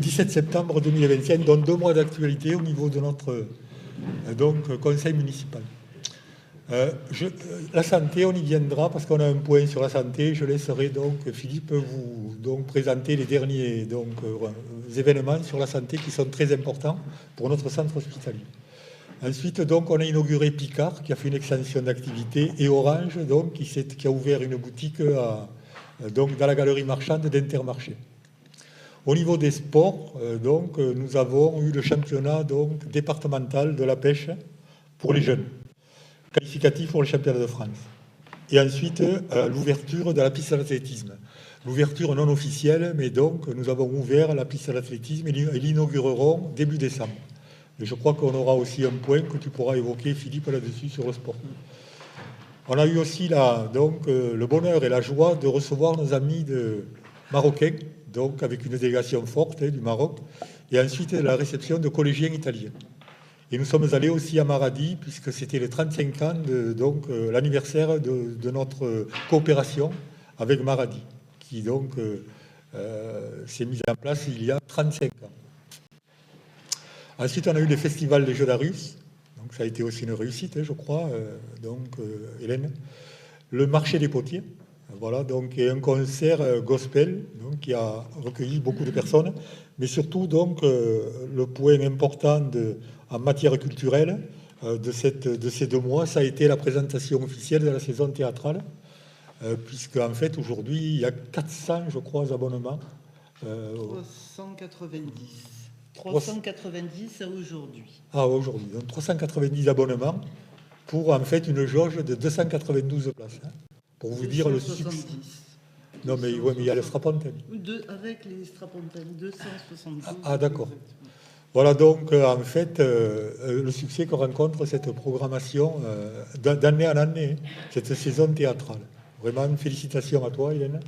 17 septembre 2025, dont 2 mois d'actualité au niveau de notre conseil municipal. La santé, on y viendra parce qu'on a un point sur la santé. Je laisserai donc Philippe vous présenter les derniers événements sur la santé qui sont très importants pour notre centre hospitalier. Ensuite, on a inauguré Picard, qui a fait une extension d'activité, et Orange, qui a ouvert une boutique dans la galerie marchande d'Intermarché. Au niveau des sports, nous avons eu le championnat départemental de la pêche pour les jeunes, qualificatif pour le championnat de France. Et ensuite, l'ouverture de la piste d'athlétisme. L'ouverture non officielle, mais nous avons ouvert la piste d'athlétisme et l'inaugurerons début décembre. Et je crois qu'on aura aussi un point que tu pourras évoquer, Philippe, là-dessus, sur le sport. On a eu aussi le bonheur et la joie de recevoir nos amis marocains, avec une délégation forte du Maroc, et ensuite la réception de collégiens italiens. Et nous sommes allés aussi à Maradi, puisque c'était les 35 ans, l'anniversaire de notre coopération avec Maradi, qui s'est mise en place il y a 35 ans. Ensuite, on a eu le festival des Jeux d'Arus, donc ça a été aussi une réussite, je crois, Hélène. Le marché des potiers, voilà, et un concert gospel qui a recueilli beaucoup de personnes, mais surtout le point important en matière culturelle de ces 2 mois, ça a été la présentation officielle de la saison théâtrale, puisque en fait aujourd'hui il y a 400, je crois, abonnements. 390 à aujourd'hui. Ah, aujourd'hui. Donc 390 abonnements pour en fait une jauge de 292 places. Pour vous dire le succès. Non, mais il y a le strapontin. Avec les strapontins, 270. Ah, d'accord. Voilà en fait le succès que rencontre cette programmation d'année en année, cette saison théâtrale. Vraiment, félicitations à toi, Hélène,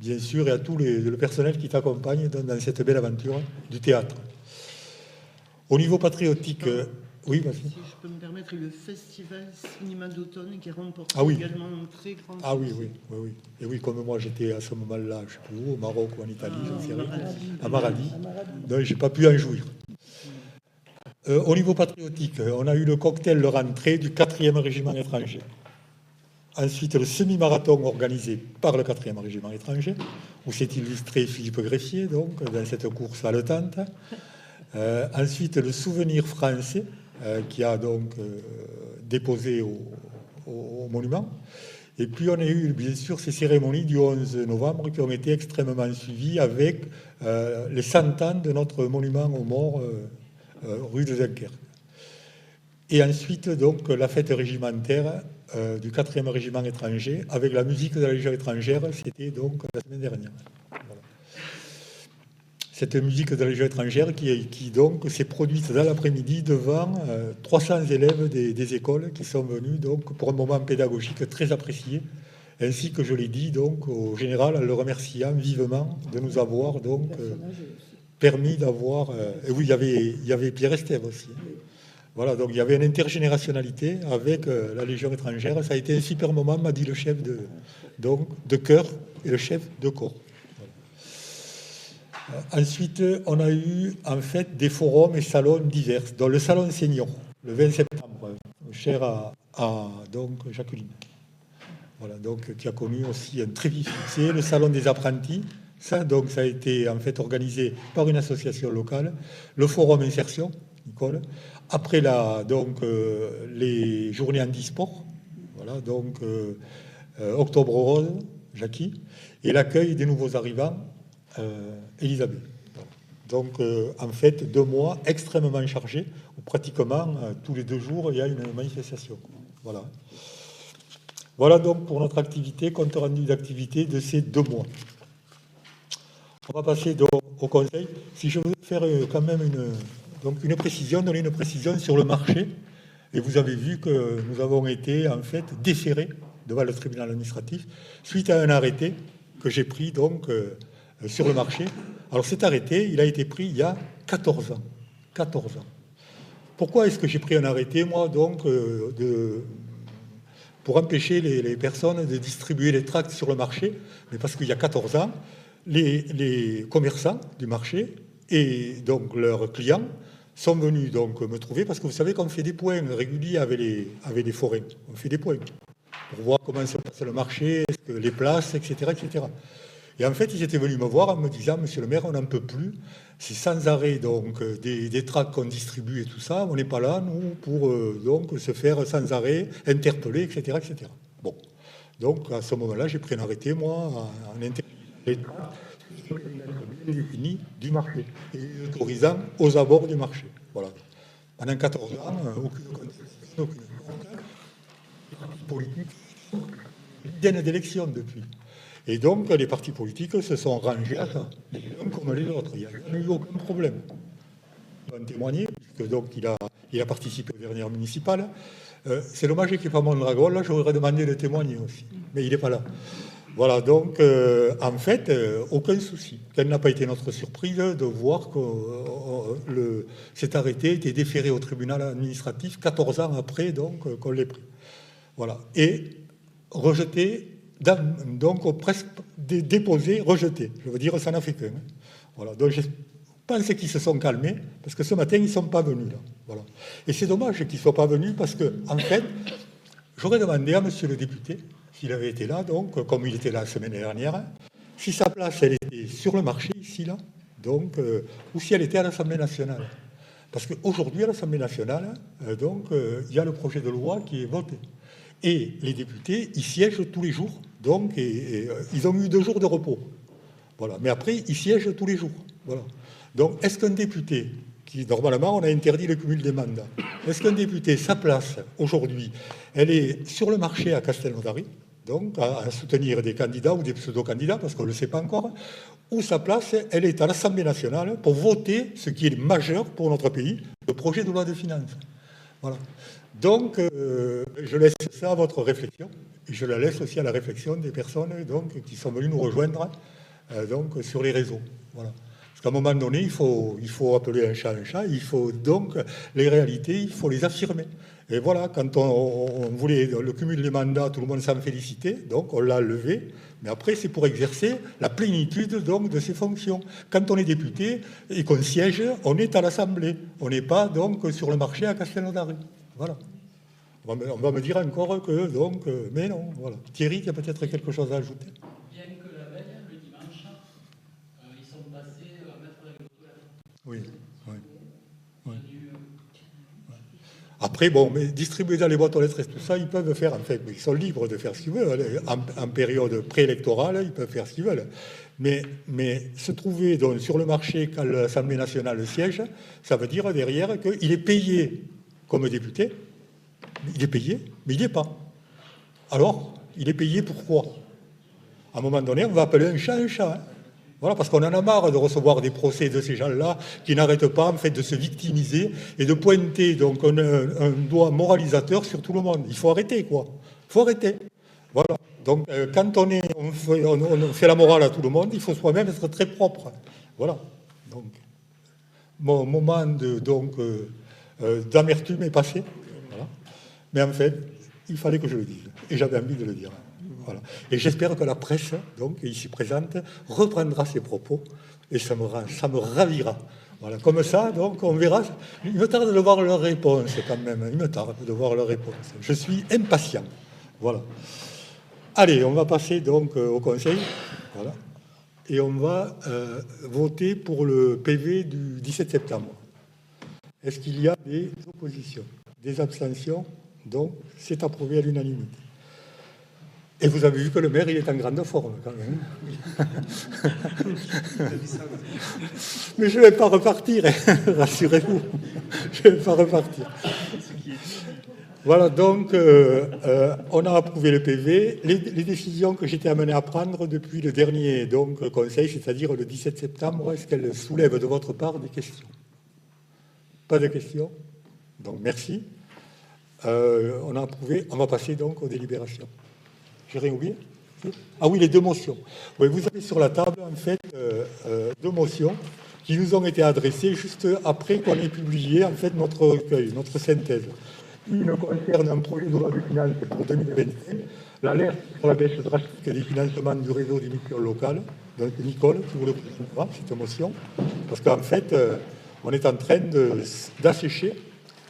bien sûr, et à tout le personnel qui t'accompagne dans cette belle aventure du théâtre. Au niveau patriotique, oui, vas-y. Si je peux me permettre, le festival Cinéma d'automne qui remporte également un très grand succès. Ah oui. Et oui, comme moi, j'étais à ce moment-là, je ne sais plus où, au Maroc ou en Italie, je ne sais rien. À Maradi. Donc, je n'ai pas pu en jouir. Au niveau patriotique, on a eu le cocktail de rentrée du 4e régiment étranger. Ensuite, le semi-marathon organisé par le 4e régiment étranger, où s'est illustré Philippe Greffier, dans cette course haletante. Ensuite, le souvenir français qui a déposé au monument. Et puis, on a eu, bien sûr, ces cérémonies du 11 novembre qui ont été extrêmement suivies avec les 100 ans de notre monument aux morts rue de Dunkerque. Et ensuite, la fête régimentaire du 4e régiment étranger avec la musique de la Légion étrangère, c'était la semaine dernière. Voilà. Cette musique de la Légion étrangère qui s'est produite dans l'après-midi devant 300 élèves des écoles qui sont venus pour un moment pédagogique très apprécié, ainsi que je l'ai dit au général en le remerciant vivement de nous avoir permis d'avoir... et oui, il y avait Pierre Estève aussi. Voilà, donc il y avait une intergénérationnalité avec la Légion étrangère. Ça a été un super moment, m'a dit le chef de chœur et le chef de corps. Ensuite, on a eu en fait des forums et salons divers, dont le salon senior, le 20 septembre, cher à Jacqueline. Voilà, qui a connu aussi un très vif succès. Le salon des apprentis, ça a été en fait organisé par une association locale. Le forum insertion, Nicole. Après les journées handisport, voilà, Octobre Rose, Jackie, et l'accueil des nouveaux arrivants, Elisabeth. En fait, 2 mois extrêmement chargés, où pratiquement tous les 2 jours, il y a une manifestation. Voilà. Voilà pour notre activité, compte rendu d'activité de ces 2 mois. On va passer au conseil. Si je veux faire quand même une précision, donner une précision sur le marché, et vous avez vu que nous avons été en fait déférés devant le tribunal administratif suite à un arrêté que j'ai pris sur le marché. Alors cet arrêté, il a été pris il y a 14 ans. 14 ans. Pourquoi est-ce que j'ai pris un arrêté, moi, pour empêcher les personnes de distribuer les tracts sur le marché? Mais parce qu'il y a 14 ans, les commerçants du marché et donc leurs clients sont venus donc me trouver, parce que vous savez qu'on fait des points réguliers avec les forains. On fait des points pour voir comment se passe le marché, les places, etc., etc. Et en fait, ils étaient venus me voir en me disant, monsieur le maire, on n'en peut plus. C'est sans arrêt donc des tracts qu'on distribue et tout ça. On n'est pas là, nous, pour donc se faire sans arrêt interpeller, etc., etc. Bon. Donc, à ce moment-là, j'ai pris un arrêté, moi, en interdisant les tracts définis du marché et autorisant aux abords du marché. Voilà. Pendant 14 ans, aucune contestation, aucune politique, dizaines d'élections depuis. Et donc, les partis politiques se sont rangés à ça, les uns comme les autres. Il n'y a jamais eu aucun problème. Il va en témoigner, puisque donc il a participé aux dernières municipales. C'est dommage qu'il n'y ait pas Mondragon, là, j'aurais demandé de témoigner aussi. Mais il n'est pas là. Voilà, donc, en fait, aucun souci. Quelle n'a pas été notre surprise de voir que cet arrêté était déféré au tribunal administratif 14 ans après donc, qu'on l'ait pris. Voilà. Et rejeté, donc presque déposé, rejeté. Je veux dire, ça n'a fait qu'un. Voilà. Donc, je pense qu'ils se sont calmés, parce que ce matin, ils ne sont pas venus là. Voilà. Et c'est dommage qu'ils ne soient pas venus, parce que, en fait, j'aurais demandé à monsieur le député, s'il avait été là, donc, comme il était là la semaine dernière, si sa place, elle était sur le marché, ici, là, donc, ou si elle était à l'Assemblée nationale. Parce qu'aujourd'hui, à l'Assemblée nationale, il y a le projet de loi qui est voté. Et les députés, ils siègent tous les jours, donc, et ils ont eu 2 jours de repos. Voilà. Mais après, ils siègent tous les jours. Voilà. Donc, est-ce qu'un député, qui, normalement, on a interdit le cumul des mandats, est-ce qu'un député, sa place, aujourd'hui, elle est sur le marché à Castelnaudary, donc à soutenir des candidats ou des pseudo-candidats, parce qu'on ne le sait pas encore, ou sa place, elle est à l'Assemblée nationale pour voter ce qui est majeur pour notre pays, le projet de loi de finances. Voilà. Donc, je laisse ça à votre réflexion, et je la laisse aussi à la réflexion des personnes donc, qui sont venues nous rejoindre donc, sur les réseaux. Voilà. Parce qu'à un moment donné, il faut appeler un chat, il faut donc, les réalités, il faut les affirmer. Et voilà, quand on voulait le cumul des mandats, tout le monde s'en félicitait, donc on l'a levé, mais après c'est pour exercer la plénitude donc, de ses fonctions. Quand on est député et qu'on siège, on est à l'Assemblée, on n'est pas donc sur le marché à Castelnaudary. Voilà. On va me dire encore que, donc, mais non, voilà. Thierry, il y a peut-être quelque chose à ajouter. Bien que la veille, le dimanche, ils sont passés à mettre les boîtes aux lettres. Oui, oui. Oui. Après, bon, mais distribuer dans les boîtes aux lettres et tout ça, ils peuvent faire, en fait, ils sont libres de faire ce qu'ils veulent. En période préélectorale, ils peuvent faire ce qu'ils veulent. Mais se trouver donc, sur le marché quand l'Assemblée nationale siège, ça veut dire derrière qu'il est payé comme député. Il est payé, mais il n'y est pas. Alors, il est payé pourquoi? À un moment donné, on va appeler un chat un chat. Hein. Voilà, parce qu'on en a marre de recevoir des procès de ces gens-là qui n'arrêtent pas en fait, de se victimiser et de pointer donc, un doigt moralisateur sur tout le monde. Il faut arrêter, quoi. Il faut arrêter. Voilà. Donc, quand on fait la morale à tout le monde, il faut soi-même être très propre. Voilà. Donc, mon moment d'amertume est passé. Voilà. Mais en fait, il fallait que je le dise. Et j'avais envie de le dire. Voilà. Et j'espère que la presse, donc, ici présente, reprendra ses propos et ça me ravira. Voilà. Comme ça, donc, on verra. Il me tarde de voir leur réponse quand même. Il me tarde de voir leur réponse. Je suis impatient. Voilà. Allez, on va passer donc au Conseil. Voilà. Et on va voter pour le PV du 17 septembre. Est-ce qu'il y a des oppositions, des abstentions? Donc, c'est approuvé à l'unanimité. Et vous avez vu que le maire, il est en grande forme, quand même. Mais je ne vais pas repartir, rassurez-vous. Je ne vais pas repartir. Voilà, donc, on a approuvé le PV. Les décisions que j'étais amené à prendre depuis le dernier donc, conseil, c'est-à-dire le 17 septembre, est-ce qu'elles soulèvent de votre part des questions? Pas de questions? Donc, merci. On a approuvé. On va passer donc aux délibérations. J'ai rien oublié? Ah oui, les 2 motions. Oui, vous avez sur la table, en fait, 2 motions qui nous ont été adressées juste après qu'on ait publié, en fait, notre recueil, notre synthèse. qui ne concerne un projet de loi de finances pour 2025, l'alerte sur la baisse drastique des financements du réseau des missions locales. Donc Nicole, qui vous le présentera, cette motion, parce qu'en fait, on est en train d'assécher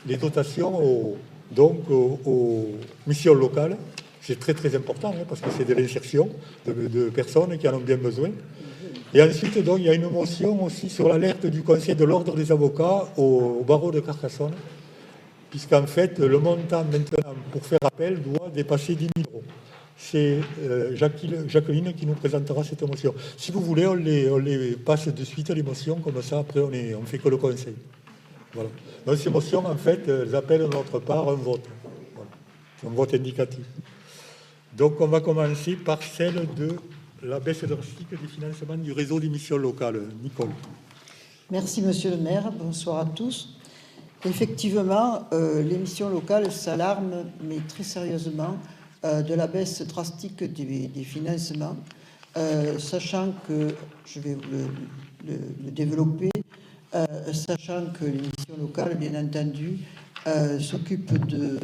les dotations aux missions locales. C'est très très important, hein, parce que c'est de l'insertion de personnes qui en ont bien besoin. Et ensuite, donc, il y a une motion aussi sur l'alerte du Conseil de l'ordre des avocats au barreau de Carcassonne, puisqu'en fait, le montant maintenant pour faire appel doit dépasser 10 000 euros. C'est Jacqueline qui nous présentera cette motion. Si vous voulez, on les passe de suite, les motions, comme ça, après, on ne fait que le Conseil. Voilà. Donc, ces motions, en fait, elles appellent de notre part un vote. Voilà. Un vote indicatif. Donc, on va commencer par celle de la baisse drastique des financements du réseau des missions locales. Nicole. Merci, monsieur le maire. Bonsoir à tous. Effectivement, les missions locales s'alarment, mais très sérieusement, de la baisse drastique des financements, sachant que, je vais le développer, sachant que les missions locales, bien entendu, s'occupent de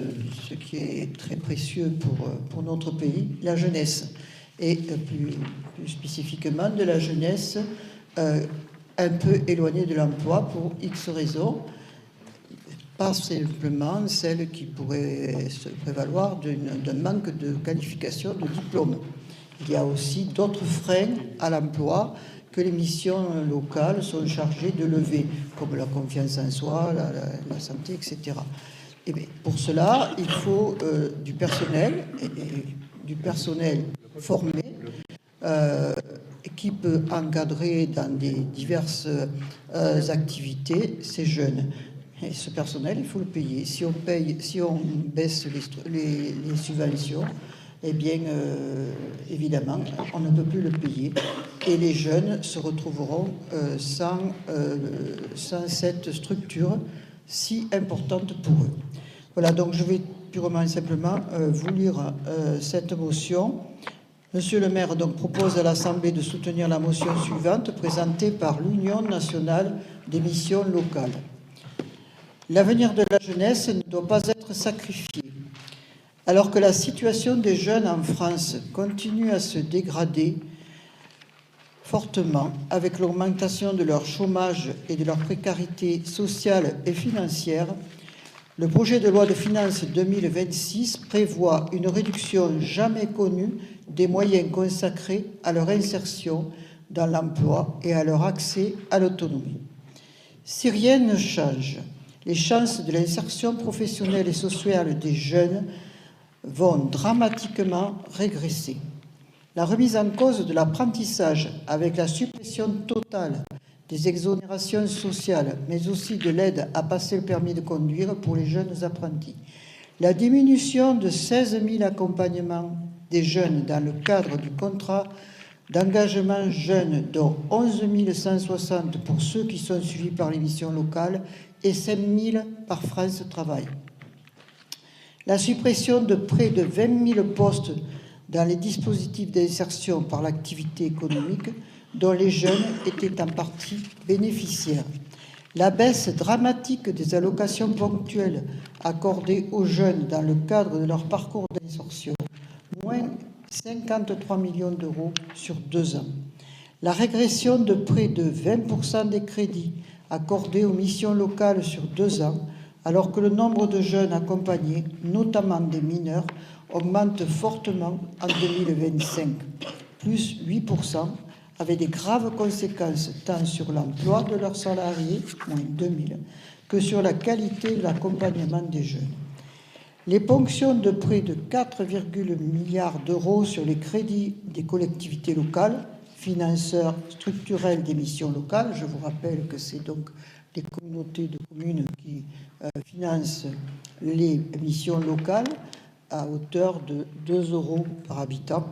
ce qui est très précieux pour notre pays, la jeunesse, et plus spécifiquement de la jeunesse un peu éloignée de l'emploi pour X raisons, pas simplement celle qui pourrait se prévaloir d'un manque de qualification, de diplôme. Il y a aussi d'autres freins à l'emploi que les missions locales sont chargées de lever, comme la confiance en soi, la santé, etc. Et bien, pour cela, il faut du personnel, et du personnel formé, qui peut encadrer dans des diverses activités ces jeunes. Et ce personnel, il faut le payer. Si on baisse les subventions, eh bien, évidemment, on ne peut plus le payer. Et les jeunes se retrouveront sans cette structure si importante pour eux. Voilà, donc je vais purement et simplement vous lire cette motion. Monsieur le maire donc propose à l'Assemblée de soutenir la motion suivante présentée par l'Union nationale des missions locales. L'avenir de la jeunesse ne doit pas être sacrifié. Alors que la situation des jeunes en France continue à se dégrader fortement avec l'augmentation de leur chômage et de leur précarité sociale et financière, le projet de loi de finances 2026 prévoit une réduction jamais connue des moyens consacrés à leur insertion dans l'emploi et à leur accès à l'autonomie. Si rien ne change, les chances de l'insertion professionnelle et sociale des jeunes vont dramatiquement régresser. La remise en cause de l'apprentissage avec la suppression totale des exonérations sociales, mais aussi de l'aide à passer le permis de conduire pour les jeunes apprentis. La diminution de 16 000 accompagnements des jeunes dans le cadre du contrat d'engagement jeunes, dont 11 160 pour ceux qui sont suivis par les missions locales et 5 000 par France Travail. La suppression de près de 20 000 postes dans les dispositifs d'insertion par l'activité économique dont les jeunes étaient en partie bénéficiaires. La baisse dramatique des allocations ponctuelles accordées aux jeunes dans le cadre de leur parcours d'insertion, moins 53 millions d'euros sur 2 ans. La régression de près de 20% des crédits accordés aux missions locales sur 2 ans, alors que le nombre de jeunes accompagnés, notamment des mineurs, augmente fortement en 2025, plus 8%, avec des graves conséquences tant sur l'emploi de leurs salariés, moins 2000, que sur la qualité de l'accompagnement des jeunes. Les ponctions de près de 4,1 milliards d'euros sur les crédits des collectivités locales, financeurs structurels des missions locales, je vous rappelle que c'est donc les communautés de communes qui financent les missions locales à hauteur de 2 euros par habitant,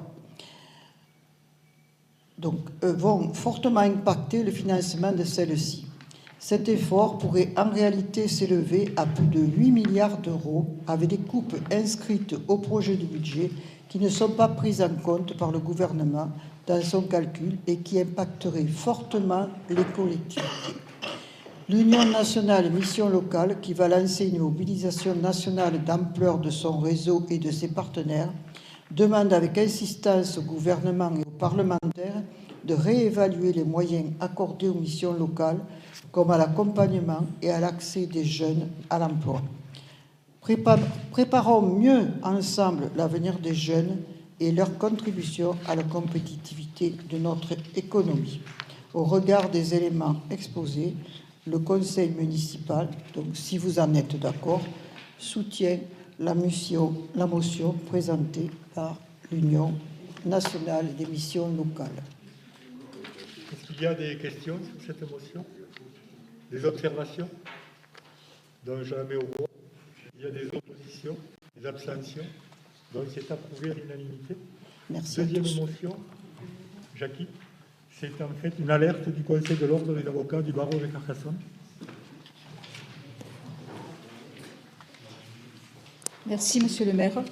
donc vont fortement impacter le financement de celles-ci. Cet effort pourrait en réalité s'élever à plus de 8 milliards d'euros avec des coupes inscrites au projet de budget qui ne sont pas prises en compte par le gouvernement dans son calcul et qui impacteraient fortement les collectivités. L'Union nationale Mission locale, qui va lancer une mobilisation nationale d'ampleur de son réseau et de ses partenaires, demande avec insistance au gouvernement et aux parlementaires de réévaluer les moyens accordés aux missions locales, comme à l'accompagnement et à l'accès des jeunes à l'emploi. Préparons mieux ensemble l'avenir des jeunes et leur contribution à la compétitivité de notre économie. Au regard des éléments exposés, le Conseil municipal, donc si vous en êtes d'accord, soutient la motion présentée par l'Union nationale des missions locales. Est-ce qu'il y a des questions sur cette motion? Des observations? Donc je la mets au vote. Il y a des oppositions, des abstentions. Donc c'est approuvé à l'unanimité. Merci. Deuxième motion, Jackie, c'est en fait une alerte du Conseil de l'ordre des avocats du barreau de Carcassonne. Merci, Monsieur le maire.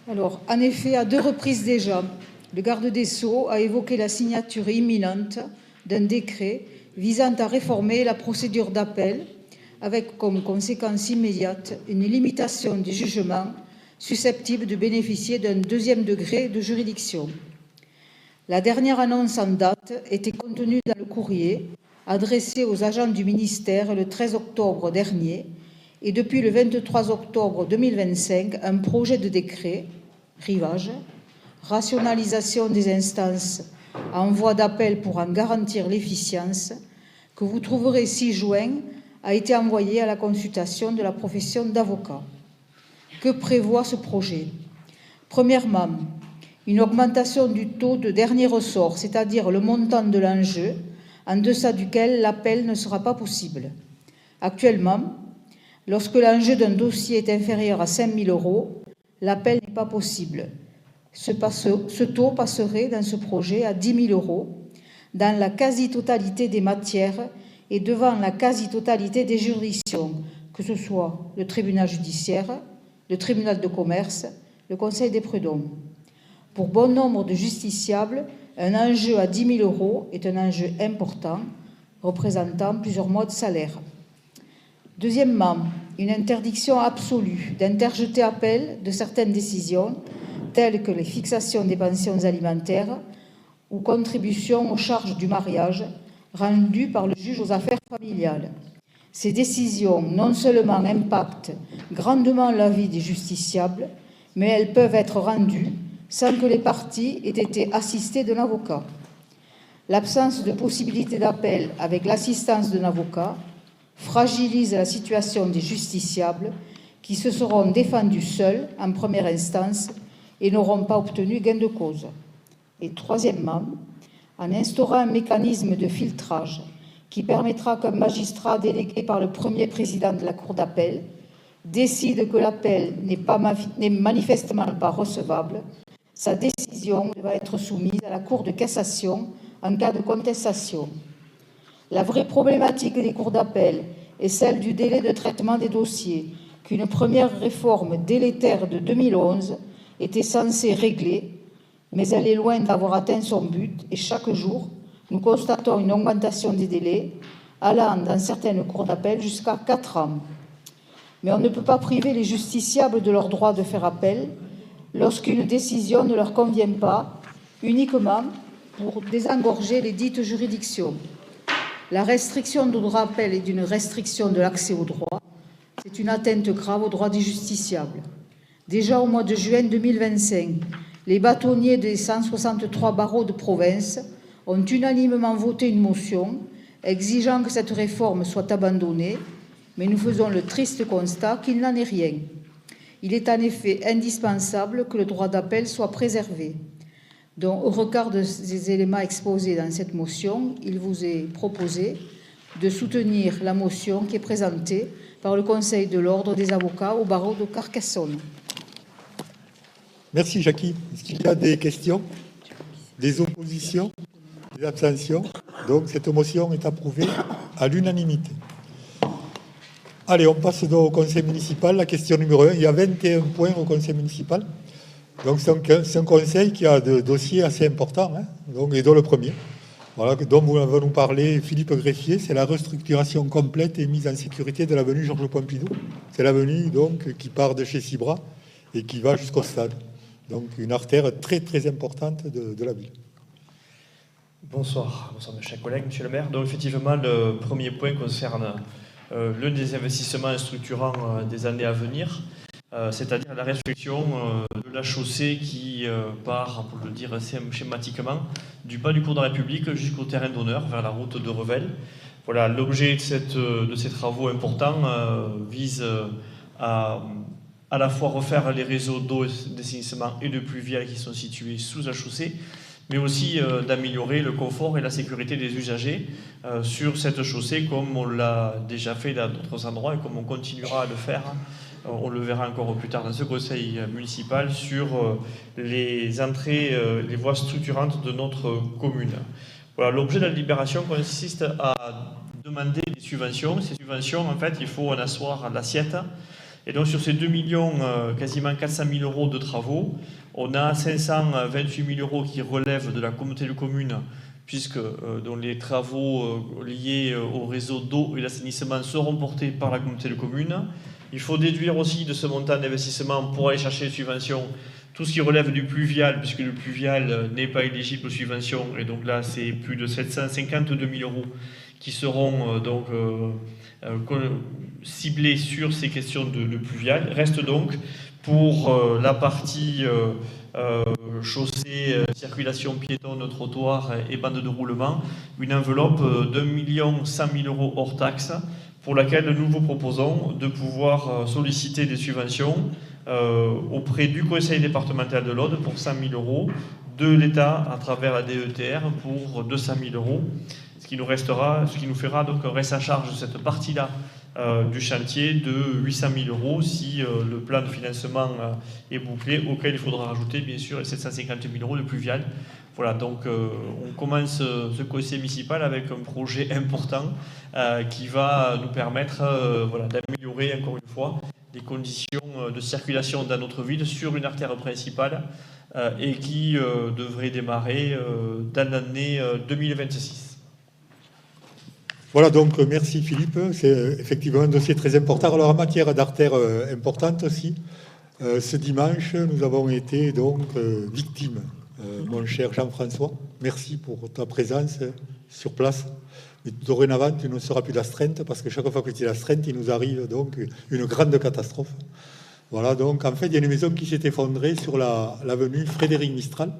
Alors, en effet, à 2 reprises déjà, le garde des Sceaux a évoqué la signature imminente d'un décret visant à réformer la procédure d'appel avec comme conséquence immédiate une limitation des jugements susceptibles de bénéficier d'un 2e degré de juridiction. La dernière annonce en date était contenue dans le courrier adressé aux agents du ministère le 13 octobre dernier et depuis le 23 octobre 2025, un projet de décret, rivage, rationalisation des instances en voie d'appel pour en garantir l'efficience, que vous trouverez ci-joint, a été envoyé à la consultation de la profession d'avocat. Que prévoit ce projet? Premièrement, une augmentation du taux de dernier ressort, c'est-à-dire le montant de l'enjeu, en deçà duquel l'appel ne sera pas possible. Actuellement, lorsque l'enjeu d'un dossier est inférieur à 5 000 €, l'appel n'est pas possible. Ce taux passerait dans ce projet à 10 000 € dans la quasi-totalité des matières et devant la quasi-totalité des juridictions, que ce soit le tribunal judiciaire, le tribunal de commerce, le conseil des prud'hommes. Pour bon nombre de justiciables, un enjeu à 10 000 € est un enjeu important, représentant plusieurs mois de salaire. Deuxièmement, une interdiction absolue d'interjeter appel de certaines décisions, telles que les fixations des pensions alimentaires ou contributions aux charges du mariage, rendues par le juge aux affaires familiales. Ces décisions non seulement impactent grandement la vie des justiciables, mais elles peuvent être rendues sans que les parties aient été assistées d'un avocat. L'absence de possibilité d'appel avec l'assistance d'un avocat fragilise la situation des justiciables qui se seront défendus seuls en première instance et n'auront pas obtenu gain de cause. Et troisièmement, en instaurant un mécanisme de filtrage qui permettra qu'un magistrat délégué par le premier président de la Cour d'appel décide que l'appel n'est manifestement pas recevable, sa décision va être soumise à la Cour de cassation en cas de contestation. La vraie problématique des cours d'appel est celle du délai de traitement des dossiers qu'une première réforme délétère de 2011 était censée régler, mais elle est loin d'avoir atteint son but et chaque jour, nous constatons une augmentation des délais allant dans certaines cours d'appel jusqu'à 4 ans. Mais on ne peut pas priver les justiciables de leur droit de faire appel lorsqu'une décision ne leur convient pas, uniquement pour désengorger les dites juridictions. La restriction du droit d'appel est une restriction de l'accès au droit. C'est une atteinte grave aux droits des justiciables. Déjà au mois de juin 2025, les bâtonniers des 163 barreaux de province ont unanimement voté une motion exigeant que cette réforme soit abandonnée, mais nous faisons le triste constat qu'il n'en est rien. Il est en effet indispensable que le droit d'appel soit préservé. Donc, au regard des éléments exposés dans cette motion, il vous est proposé de soutenir la motion qui est présentée par le Conseil de l'ordre des avocats au barreau de Carcassonne. Merci Jackie. Est-ce qu'il y a des questions, des oppositions, des abstentions? Donc cette motion est approuvée à l'unanimité. Allez, on passe donc au conseil municipal. La question numéro 1, il y a 21 points au conseil municipal. Donc c'est un conseil qui a des dossiers assez importants, hein, donc, et dont le premier. Voilà, dont va nous parler Philippe Greffier, c'est la restructuration complète et mise en sécurité de l'avenue Georges Pompidou. C'est l'avenue donc qui part de chez Cibra et qui va jusqu'au stade. Donc une artère très très importante de la ville. Bonsoir, mes chers collègues, monsieur le maire. Donc effectivement, le premier point concerne l'un des investissements structurants des années à venir, c'est-à-dire la restriction de la chaussée qui part, pour le dire assez schématiquement, du bas du cours de la République jusqu'au terrain d'honneur, vers la route de Revel. Voilà, l'objet de ces travaux importants vise à la fois refaire les réseaux d'eau, d'assainissement et de pluvial qui sont situés sous la chaussée, mais aussi d'améliorer le confort et la sécurité des usagers sur cette chaussée, comme on l'a déjà fait dans d'autres endroits et comme on continuera à le faire. On le verra encore plus tard dans ce conseil municipal sur les entrées, les voies structurantes de notre commune. Voilà, l'objet de la délibération consiste à demander des subventions. Ces subventions, en fait, il faut en asseoir l'assiette. Et donc sur ces 2 millions, quasiment 400 000 euros de travaux, on a 528 000 euros qui relèvent de la communauté de communes, puisque dont les travaux liés au réseau d'eau et d'assainissement seront portés par la communauté de communes. Il faut déduire aussi de ce montant d'investissement pour aller chercher les subventions tout ce qui relève du pluvial, puisque le pluvial n'est pas éligible aux subventions. Et donc là, c'est plus de 752 000 euros qui seront ciblés sur ces questions de pluvial. Reste donc pour la partie chaussée, circulation piétonne, trottoir et bande de roulement, une enveloppe d'1 100 000 euros hors taxe, pour laquelle nous vous proposons de pouvoir solliciter des subventions auprès du conseil départemental de l'Aude pour 100 000 euros, de l'État à travers la DETR pour 200 000 euros, ce qui nous fera donc un reste à charge de cette partie-là du chantier de 800 000 euros si le plan de financement est bouclé, auquel il faudra rajouter bien sûr les 750 000 euros de pluvial. Voilà, donc on commence ce conseil municipal avec un projet important qui va nous permettre d'améliorer encore une fois les conditions de circulation dans notre ville sur une artère principale et qui devrait démarrer dans l'année 2026. Voilà, donc merci Philippe, c'est effectivement un dossier très important. Alors en matière d'artère importante aussi, ce dimanche, nous avons été donc victimes. Mon cher Jean-François, merci pour ta présence sur place. Mais dorénavant, tu ne seras plus d'astreinte parce que chaque fois que tu es d'astreinte, il nous arrive donc une grande catastrophe. Voilà, donc en fait, il y a une maison qui s'est effondrée sur l'avenue Frédéric Mistral.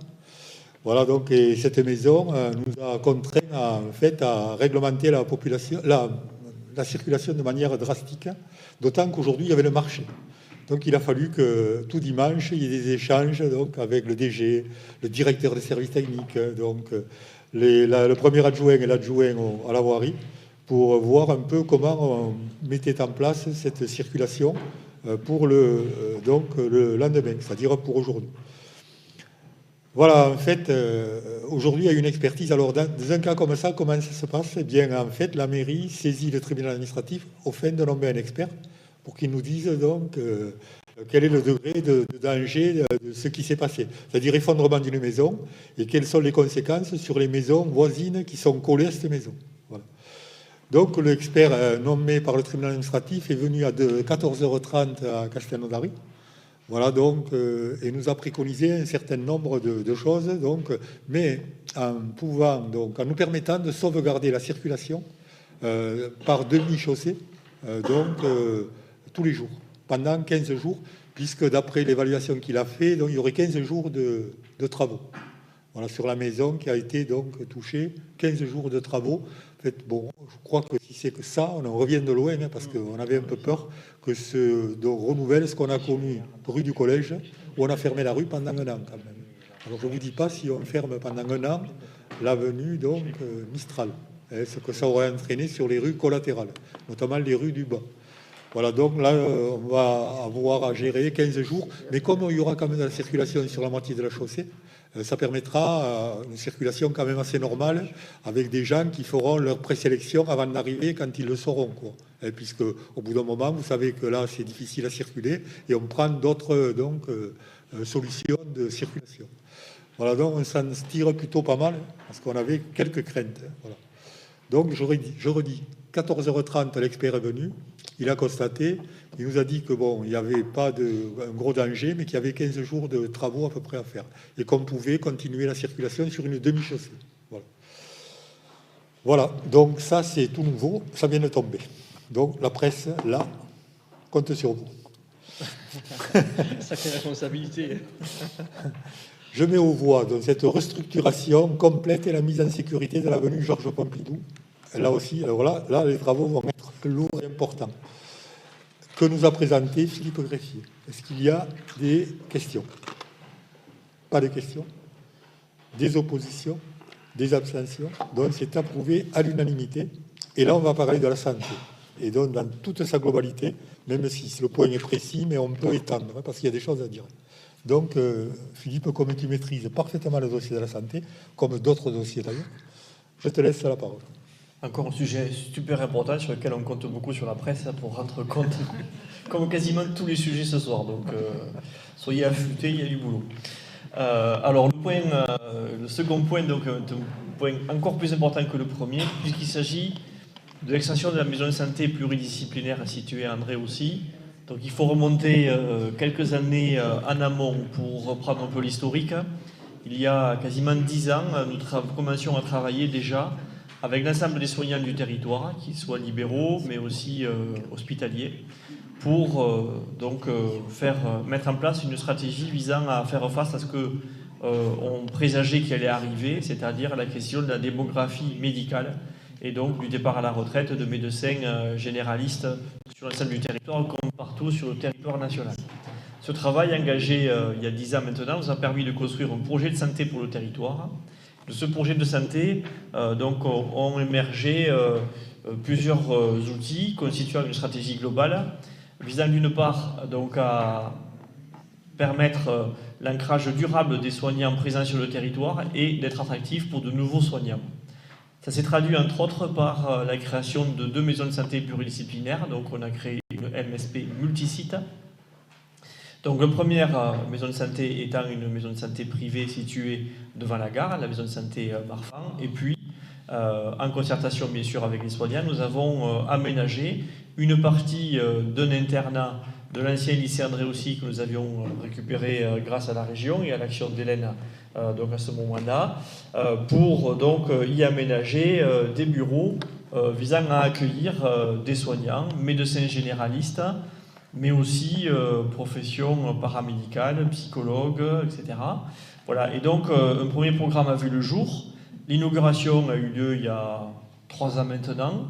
Voilà, donc et cette maison nous a contraints à réglementer la circulation de manière drastique, d'autant qu'aujourd'hui, il y avait le marché. Donc il a fallu que tout dimanche, il y ait des échanges donc, avec le DG, le directeur des services techniques, donc, le premier adjoint et l'adjoint à la voirie, pour voir un peu comment on mettait en place cette circulation pour le lendemain, c'est-à-dire pour aujourd'hui. Voilà, en fait, aujourd'hui, il y a une expertise. Alors, dans un cas comme ça, comment ça se passe? Eh bien, en fait, la mairie saisit le tribunal administratif au fin de nommer un expert pour qu'il nous dise donc quel est le degré de danger de ce qui s'est passé, c'est-à-dire effondrement d'une maison et quelles sont les conséquences sur les maisons voisines qui sont collées à cette maison. Voilà. Donc l'expert nommé par le tribunal administratif est venu à 14h30 à Castelnaudary. Voilà, donc, et nous a préconisé un certain nombre de choses, donc, mais en nous permettant de sauvegarder la circulation par demi-chaussée, tous les jours, pendant 15 jours, puisque d'après l'évaluation qu'il a fait, donc, il y aurait 15 jours de travaux. Voilà, sur la maison qui a été donc touchée, 15 jours de travaux. En fait, bon, je crois que si c'est que ça, on en revient de loin, parce qu'on avait un peu peur que de renouvelle ce qu'on a connu rue du Collège, où on a fermé la rue pendant 1 an quand même. Alors je ne vous dis pas si on ferme pendant 1 an l'avenue donc Mistral, ce que ça aurait entraîné sur les rues collatérales, notamment les rues du bas. Voilà, donc là, on va avoir à gérer 15 jours, mais comme il y aura quand même de la circulation sur la moitié de la chaussée, ça permettra une circulation quand même assez normale, avec des gens qui feront leur présélection avant d'arriver quand ils le sauront, quoi. Puisque au bout d'un moment, vous savez que là, c'est difficile à circuler, et on prend d'autres solutions de circulation. Voilà, donc on s'en tire plutôt pas mal, parce qu'on avait quelques craintes. Voilà. Donc je redis, 14h30, l'expert est venu, il a constaté, il nous a dit que bon, il n'y avait pas un gros danger, mais qu'il y avait 15 jours de travaux à peu près à faire, et qu'on pouvait continuer la circulation sur une demi-chaussée. Voilà. Voilà, donc ça c'est tout nouveau, ça vient de tomber. Donc la presse, là, compte sur vous. Sacrée responsabilité. Je mets aux voix donc, cette restructuration complète et la mise en sécurité de l'avenue Georges Pompidou. Là aussi, alors là, les travaux vont être lourds et importants. Que nous a présenté Philippe Greffier. Est-ce qu'il y a des questions? Pas de questions? Des oppositions? Des abstentions? Donc c'est approuvé à l'unanimité. Et là, on va parler de la santé. Et donc, dans toute sa globalité, même si le point est précis, mais on peut étendre, parce qu'il y a des choses à dire. Donc, Philippe, comme tu maîtrises parfaitement le dossier de la santé, comme d'autres dossiers d'ailleurs, je te laisse la parole. Encore un sujet super important sur lequel on compte beaucoup sur la presse pour rendre compte, comme quasiment tous les sujets ce soir. Donc, soyez affûtés, il y a du boulot. Alors, le second point, donc, un point encore plus important que le premier, puisqu'il s'agit de l'extension de la maison de santé pluridisciplinaire située à André aussi. Donc il faut remonter quelques années en amont pour reprendre un peu l'historique. Il y a quasiment 10 ans, nous commencions à travailler déjà avec l'ensemble des soignants du territoire, qu'ils soient libéraux mais aussi hospitaliers, pour mettre en place une stratégie visant à faire face à ce que on présageait qui allait arriver, c'est-à-dire la question de la démographie médicale et donc du départ à la retraite de médecins généralistes sur l'ensemble du territoire comme partout sur le territoire national. Ce travail engagé il y a 10 ans maintenant nous a permis de construire un projet de santé pour le territoire. De ce projet de santé ont émergé plusieurs outils constituant une stratégie globale visant d'une part donc à permettre l'ancrage durable des soignants présents sur le territoire et d'être attractif pour de nouveaux soignants. Ça s'est traduit entre autres par la création de 2 maisons de santé pluridisciplinaires. Donc on a créé une MSP multisite. Donc la première maison de santé étant une maison de santé privée située devant la gare, la maison de santé Marfan. Et puis, en concertation bien sûr avec les soignants, nous avons aménagé une partie d'un internat de l'ancien lycée André aussi que nous avions récupéré grâce à la région et à l'action d'Hélène donc à ce moment-là, pour donc y aménager des bureaux visant à accueillir des soignants, médecins généralistes, mais aussi professions paramédicales, psychologues, etc. Voilà. Et donc un premier programme a vu le jour. L'inauguration a eu lieu il y a 3 ans maintenant.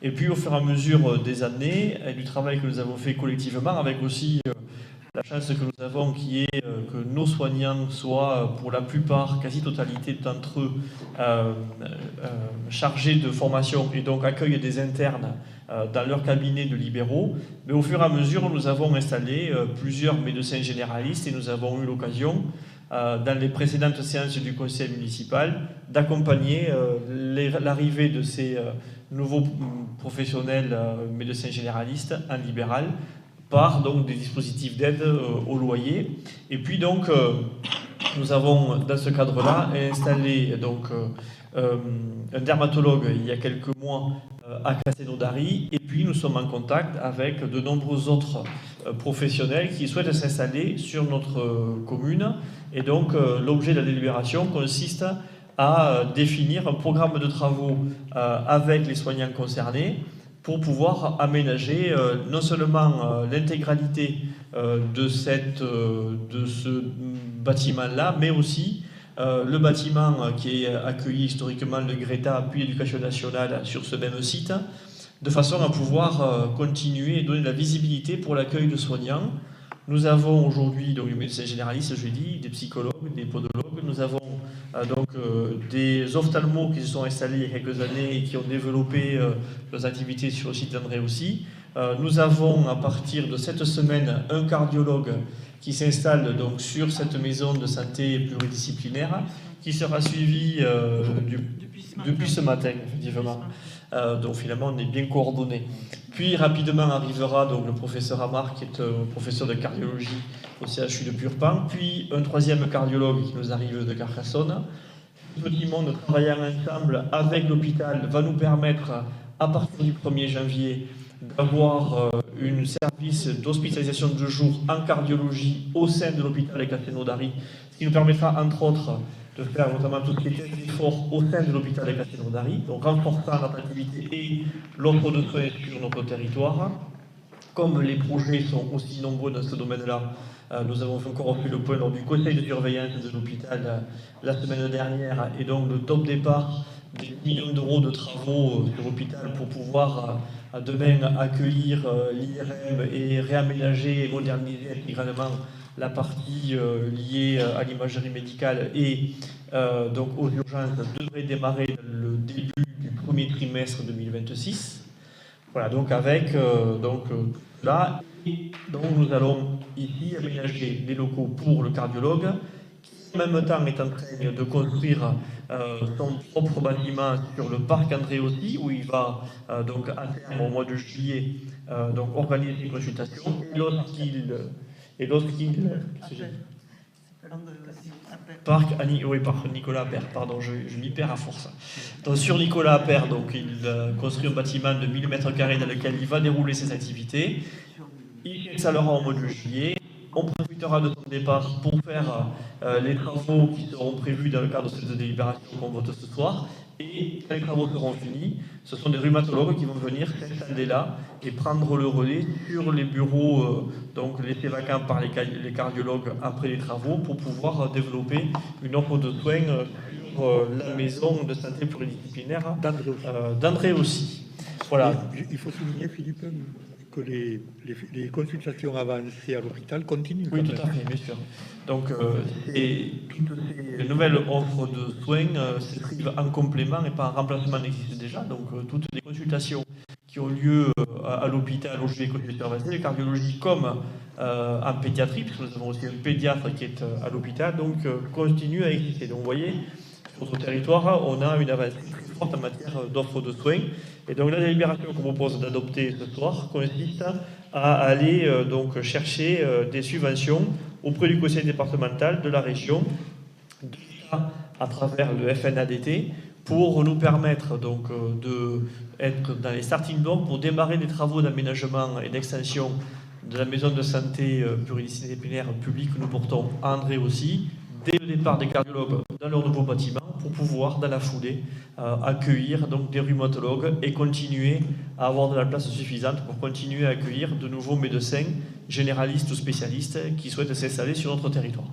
Et puis au fur et à mesure des années, et du travail que nous avons fait collectivement, avec aussi la chance que nous avons qui est que nos soignants soient pour la plupart, quasi-totalité d'entre eux, chargés de formation et donc accueillent des internes dans leur cabinet de libéraux. Mais au fur et à mesure, nous avons installé plusieurs médecins généralistes et nous avons eu l'occasion, dans les précédentes séances du conseil municipal, d'accompagner l'arrivée de ces nouveaux professionnels médecins généralistes en libéral par donc des dispositifs d'aide au loyer. Et puis donc nous avons dans ce cadre-là installé donc un dermatologue il y a quelques mois à Castelnaudary, et puis nous sommes en contact avec de nombreux autres professionnels qui souhaitent s'installer sur notre commune. Et donc l'objet de la délibération consiste à définir un programme de travaux avec les soignants concernés pour pouvoir aménager non seulement l'intégralité de ce bâtiment-là, mais aussi le bâtiment qui est accueilli historiquement le Greta puis l'Éducation nationale sur ce même site, de façon à pouvoir continuer et donner de la visibilité pour l'accueil de soignants. Nous avons aujourd'hui donc des médecins généralistes, je l'ai dit, des psychologues, des podologues. Nous avons des ophtalmos qui se sont installés il y a quelques années et qui ont développé leurs activités sur le site d'André aussi. Nous avons à partir de cette semaine un cardiologue qui s'installe donc sur cette maison de santé pluridisciplinaire, qui sera suivi depuis ce matin, effectivement. Donc finalement on est bien coordonnés. Puis rapidement arrivera donc le professeur Amar, qui est professeur de cardiologie au CHU de Purpan, puis un troisième cardiologue qui nous arrive de Carcassonne. Ce petit monde travaillant ensemble avec l'hôpital va nous permettre, à partir du 1er janvier, d'avoir un service d'hospitalisation de jour en cardiologie au sein de l'hôpital de Castelnaudary, ce qui nous permettra, entre autres, de faire notamment tout ce qui est effort au sein de l'hôpital de Castelnaudary, donc renforçant l'attractivité et l'offre de soins sur notre territoire. Comme les projets sont aussi nombreux dans ce domaine-là, nous avons encore fait le point lors du conseil de surveillance de l'hôpital la semaine dernière, et donc le top départ des millions d'euros de travaux de l'hôpital pour pouvoir demain accueillir l'IRM et réaménager et moderniser intégralement la partie liée à l'imagerie médicale et donc aux urgences devrait démarrer le début du premier trimestre 2026. Voilà, donc avec là, donc nous allons ici aménager les locaux pour le cardiologue, qui en même temps est en train de construire son propre bâtiment sur le parc André aussi, où il va donc à terme au mois de juillet donc organiser des consultations. Et lorsqu'il Parc Nicolas Appert, pardon, je m'y perds à force. Donc, sur Nicolas Appert, donc, il construit un bâtiment de 1000 m² dans lequel il va dérouler ses activités. Il installera au mois de juillet. On profitera de son départ pour faire les travaux qui seront prévus dans le cadre de cette délibération qu'on vote ce soir. Et quand les travaux seront finis, ce sont des rhumatologues qui vont venir s'installer là et prendre le relais sur les bureaux donc laissés vacants par les cardiologues après les travaux pour pouvoir développer une offre de soins sur la maison de santé pluridisciplinaire d'André aussi. Voilà. Il faut souligner, Philippe, que les consultations avancées à l'hôpital continuent. Oui, tout à fait, bien sûr. Donc, et toutes ces nouvelles offres de soins s'inscrivent en complément et pas en remplacement n'existe déjà. Donc, toutes les consultations qui ont lieu à l'hôpital, où je vais consulter avancée, de cardiologie comme en pédiatrie, puisque nous avons aussi un pédiatre qui est à l'hôpital, donc continuent à exister. Donc, vous voyez, sur notre territoire, on a une avancée très forte en matière d'offres de soins. Et donc la délibération qu'on propose d'adopter ce soir consiste à aller donc chercher des subventions auprès du conseil départemental de la région, à travers le FNADT, pour nous permettre donc d'être dans les starting blocks pour démarrer des travaux d'aménagement et d'extension de la maison de santé pluridisciplinaire publique que nous portons à André aussi, dès le départ des cardiologues dans leur nouveau bâtiment, pour pouvoir, dans la foulée, accueillir donc des rhumatologues et continuer à avoir de la place suffisante pour continuer à accueillir de nouveaux médecins, généralistes ou spécialistes, qui souhaitent s'installer sur notre territoire.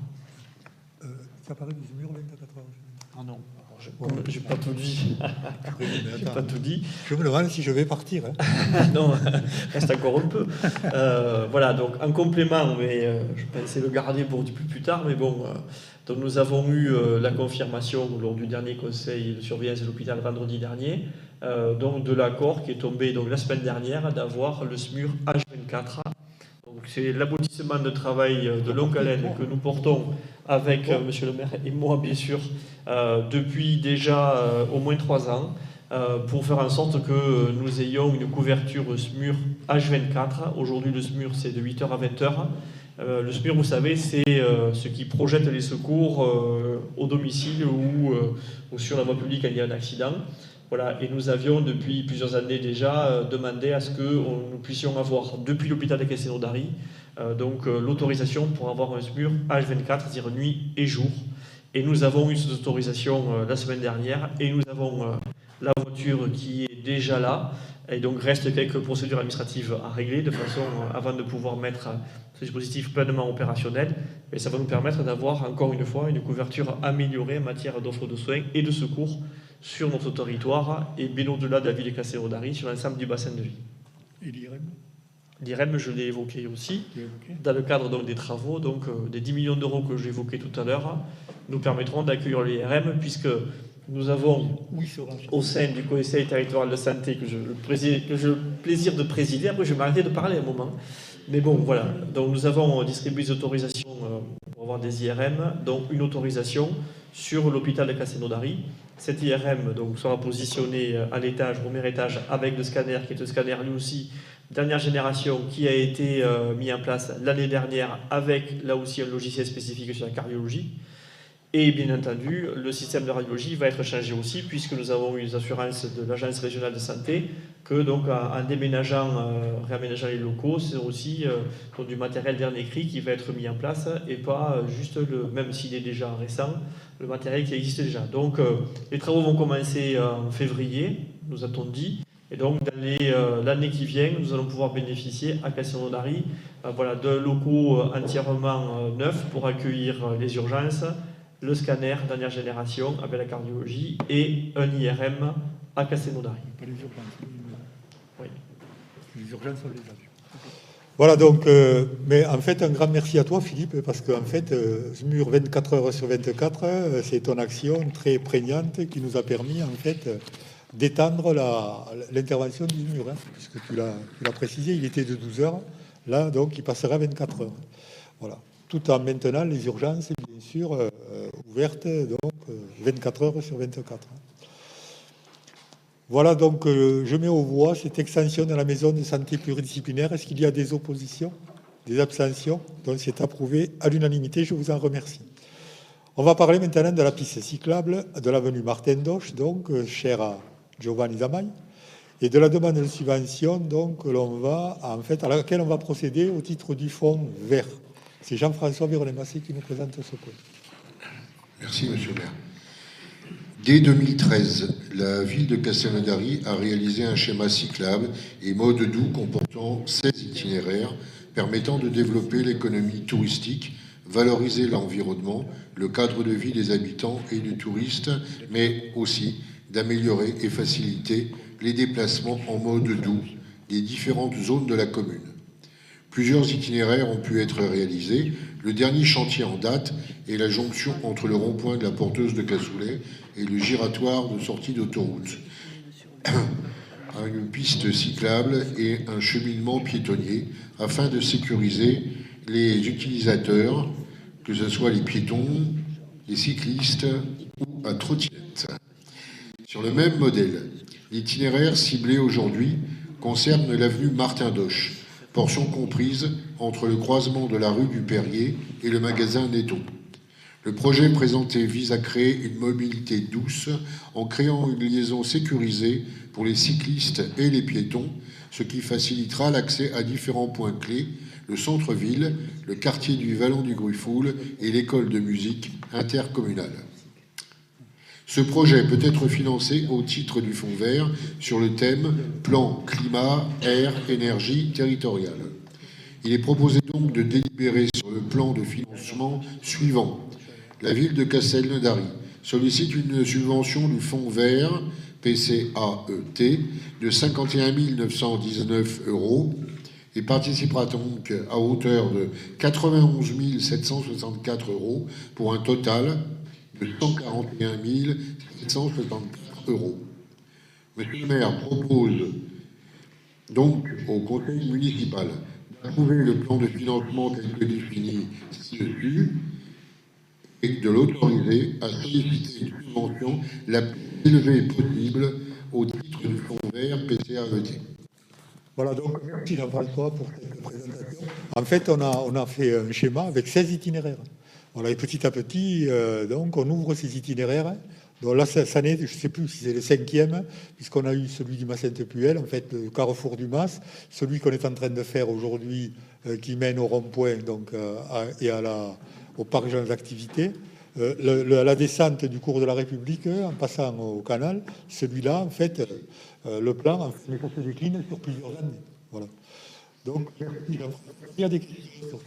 Ça paraît du mur 24 heures. Ah non, j'ai pas tout dit. J'ai pas tout dit. Je me demande si je vais partir. Hein. Non, reste encore un peu. Voilà, donc en complément, mais je pensais le garder pour plus tard, mais bon. Donc nous avons eu la confirmation lors du dernier conseil de surveillance de l'hôpital vendredi dernier, donc de l'accord qui est tombé donc la semaine dernière d'avoir le SMUR H24. Donc c'est l'aboutissement de travail de longue haleine que nous portons avec Monsieur le maire et moi bien sûr depuis déjà au moins 3 ans pour faire en sorte que nous ayons une couverture SMUR H24. Aujourd'hui le SMUR c'est de 8h à 20h. Le SMUR, vous savez, c'est ce qui projette les secours au domicile ou sur la voie publique quand il y a un accident. Voilà. Et nous avions, depuis plusieurs années déjà, demandé à ce que nous puissions avoir, depuis l'hôpital de Castelnaudary, donc l'autorisation pour avoir un SMUR H24, c'est-à-dire nuit et jour. Et nous avons eu cette autorisation la semaine dernière, et nous avons la voiture qui est déjà là. Et donc reste quelques procédures administratives à régler de façon avant de pouvoir mettre ce dispositif pleinement opérationnel. Et ça va nous permettre d'avoir encore une fois une couverture améliorée en matière d'offres de soins et de secours sur notre territoire et bien au-delà de la ville de Castelnaudary, sur l'ensemble du bassin de vie. Et l'IRM ? L'IRM, je l'ai évoqué aussi, dans le cadre donc, des travaux, donc des 10 millions d'euros que j'ai évoqués tout à l'heure, nous permettront d'accueillir l'IRM puisque nous avons, au sein du conseil territorial de santé que j'ai le plaisir de présider, après je vais m'arrêter de parler un moment, mais bon voilà, donc nous avons distribué des autorisations pour avoir des IRM, donc une autorisation sur l'hôpital de Castelnaudary. Cette IRM donc, sera positionnée à l'étage, au premier étage, avec le scanner qui est un scanner lui aussi dernière génération qui a été mis en place l'année dernière avec là aussi un logiciel spécifique sur la cardiologie. Et bien entendu, le système de radiologie va être changé aussi, puisque nous avons eu les assurances de l'Agence régionale de santé, que donc en déménageant, réaménageant les locaux, c'est aussi du matériel dernier cri qui va être mis en place, et pas juste, même s'il est déjà récent, le matériel qui existe déjà. Donc les travaux vont commencer en février, nous a-t-on dit, et donc dans l'année qui vient, nous allons pouvoir bénéficier à Castelnaudary de locaux entièrement neufs pour accueillir les urgences, le scanner dernière génération avec la cardiologie et un IRM à Castelnaudary. Pas les urgences. Oui. Les urgences, on les a vues. Voilà, donc, mais en fait, un grand merci à toi, Philippe, parce qu'en fait, SMUR 24 heures sur 24, c'est ton action très prégnante qui nous a permis, en fait, d'étendre l'intervention du SMUR, hein, puisque tu l'as précisé, il était de 12 heures, là, donc, il passera à 24 heures. Voilà. Tout en maintenant les urgences, bien sûr, ouvertes, donc 24 heures sur 24. Voilà, donc je mets aux voix cette extension de la maison de santé pluridisciplinaire. Est-ce qu'il y a des oppositions, des abstentions? Donc c'est approuvé à l'unanimité, je vous en remercie. On va parler maintenant de la piste cyclable de l'avenue Martin Doche, donc chère à Giovanni Zamai, et de la demande de subvention donc, à laquelle on va procéder au titre du fonds vert. C'est Jean-François Virolet-Massé qui nous présente ce point. Merci, monsieur le maire. Dès 2013, la ville de Castelnaudary a réalisé un schéma cyclable et mode doux comportant 16 itinéraires permettant de développer l'économie touristique, valoriser l'environnement, le cadre de vie des habitants et du touriste, mais aussi d'améliorer et faciliter les déplacements en mode doux des différentes zones de la commune. Plusieurs itinéraires ont pu être réalisés. Le dernier chantier en date est la jonction entre le rond-point de la Porteuse de Cassoulet et le giratoire de sortie d'autoroute. Une piste cyclable et un cheminement piétonnier afin de sécuriser les utilisateurs, que ce soit les piétons, les cyclistes ou à trottinette. Sur le même modèle, l'itinéraire ciblé aujourd'hui concerne l'avenue Martin Doche, portion comprise entre le croisement de la rue du Perrier et le magasin Netto. Le projet présenté vise à créer une mobilité douce en créant une liaison sécurisée pour les cyclistes et les piétons, ce qui facilitera l'accès à différents points clés, le centre-ville, le quartier du Vallon du Gruffoul et l'école de musique intercommunale. Ce projet peut être financé au titre du Fonds vert sur le thème Plan climat, air, énergie territoriale. Il est proposé donc de délibérer sur le plan de financement suivant. La ville de Castelnaudary sollicite une subvention du Fonds vert, PCAET, de 51 919 € et participera donc à hauteur de 91 764 € pour un total de 141 764 €. Monsieur le maire propose donc au conseil municipal d'approuver le plan de financement tel que défini ci-dessus et de l'autoriser à solliciter une subvention la plus élevée possible au titre du fonds vert PCAET. Voilà, donc merci Jean-François pour cette présentation. En fait, on a fait un schéma avec 16 itinéraires. Voilà, et petit à petit, donc, on ouvre ces itinéraires. Donc là, cette année, je ne sais plus si c'est le 5e, puisqu'on a eu celui du Mas-Sainte-Puelle, en fait, le carrefour du Mas, celui qu'on est en train de faire aujourd'hui, qui mène au rond-point donc, au parc Jean d'activité. La descente du cours de la République, en passant au canal, celui-là, en fait, le plan, en fait, se décline sur plusieurs années. Voilà. Donc, il y a des questions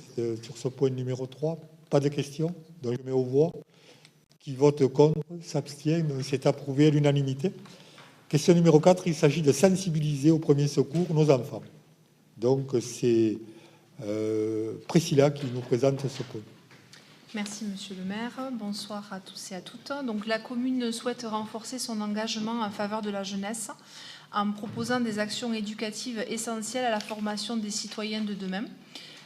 sur ce point numéro 3. Pas de questions, donc je mets aux voix. Qui vote contre, s'abstient, donc c'est approuvé à l'unanimité. Question numéro 4, il s'agit de sensibiliser au premier secours nos enfants. Donc c'est Priscilla qui nous présente ce point. Merci Monsieur le maire, bonsoir à tous et à toutes. Donc la commune souhaite renforcer son engagement en faveur de la jeunesse en proposant des actions éducatives essentielles à la formation des citoyens de demain.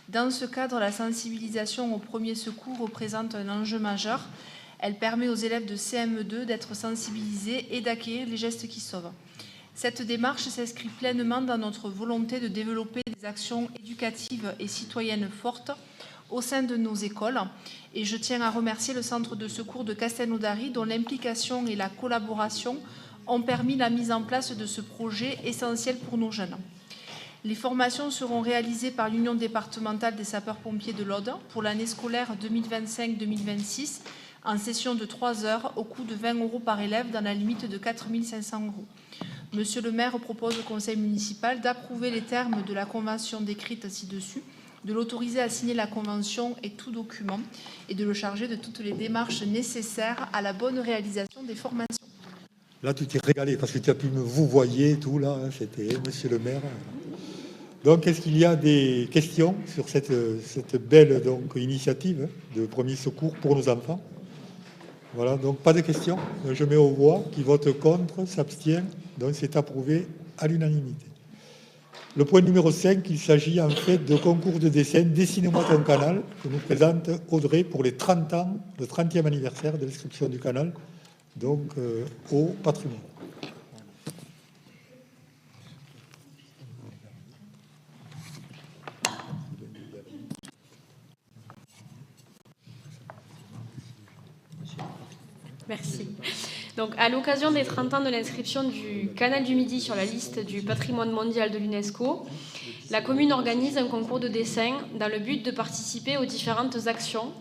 Dans ce cadre, la sensibilisation au premier secours représente un enjeu majeur. Elle permet aux élèves de CM2 d'être sensibilisés et d'acquérir les gestes qui sauvent. Cette démarche s'inscrit pleinement dans notre volonté de développer des actions éducatives et citoyennes fortes au sein de nos écoles. Et je tiens à remercier le centre de secours de Castelnaudary dont l'implication et la collaboration ont permis la mise en place de ce projet essentiel pour nos jeunes. Les formations seront réalisées par l'Union départementale des sapeurs-pompiers de l'Aude pour l'année scolaire 2025-2026 en session de 3 heures au coût de 20 € par élève dans la limite de 4 500 €. Monsieur le maire propose au conseil municipal d'approuver les termes de la convention décrite ci-dessus, de l'autoriser à signer la convention et tout document et de le charger de toutes les démarches nécessaires à la bonne réalisation des formations. Là, tu t'es régalé parce que tu as pu me vous voyez tout là, hein, c'était monsieur le maire. Donc, est-ce qu'il y a des questions sur cette belle initiative de premier secours pour nos enfants? Voilà, donc pas de questions. Je mets aux voix. Qui vote contre, s'abstient. Donc, c'est approuvé à l'unanimité. Le point numéro 5, il s'agit en fait de concours de dessin Dessine-moi ton canal que nous présente Audrey pour les 30 ans, le 30e anniversaire de l'inscription du canal, donc au patrimoine. Merci. Donc, à l'occasion des 30 ans de l'inscription du Canal du Midi sur la liste du patrimoine mondial de l'UNESCO, la commune organise un concours de dessin dans le but de participer aux différentes actions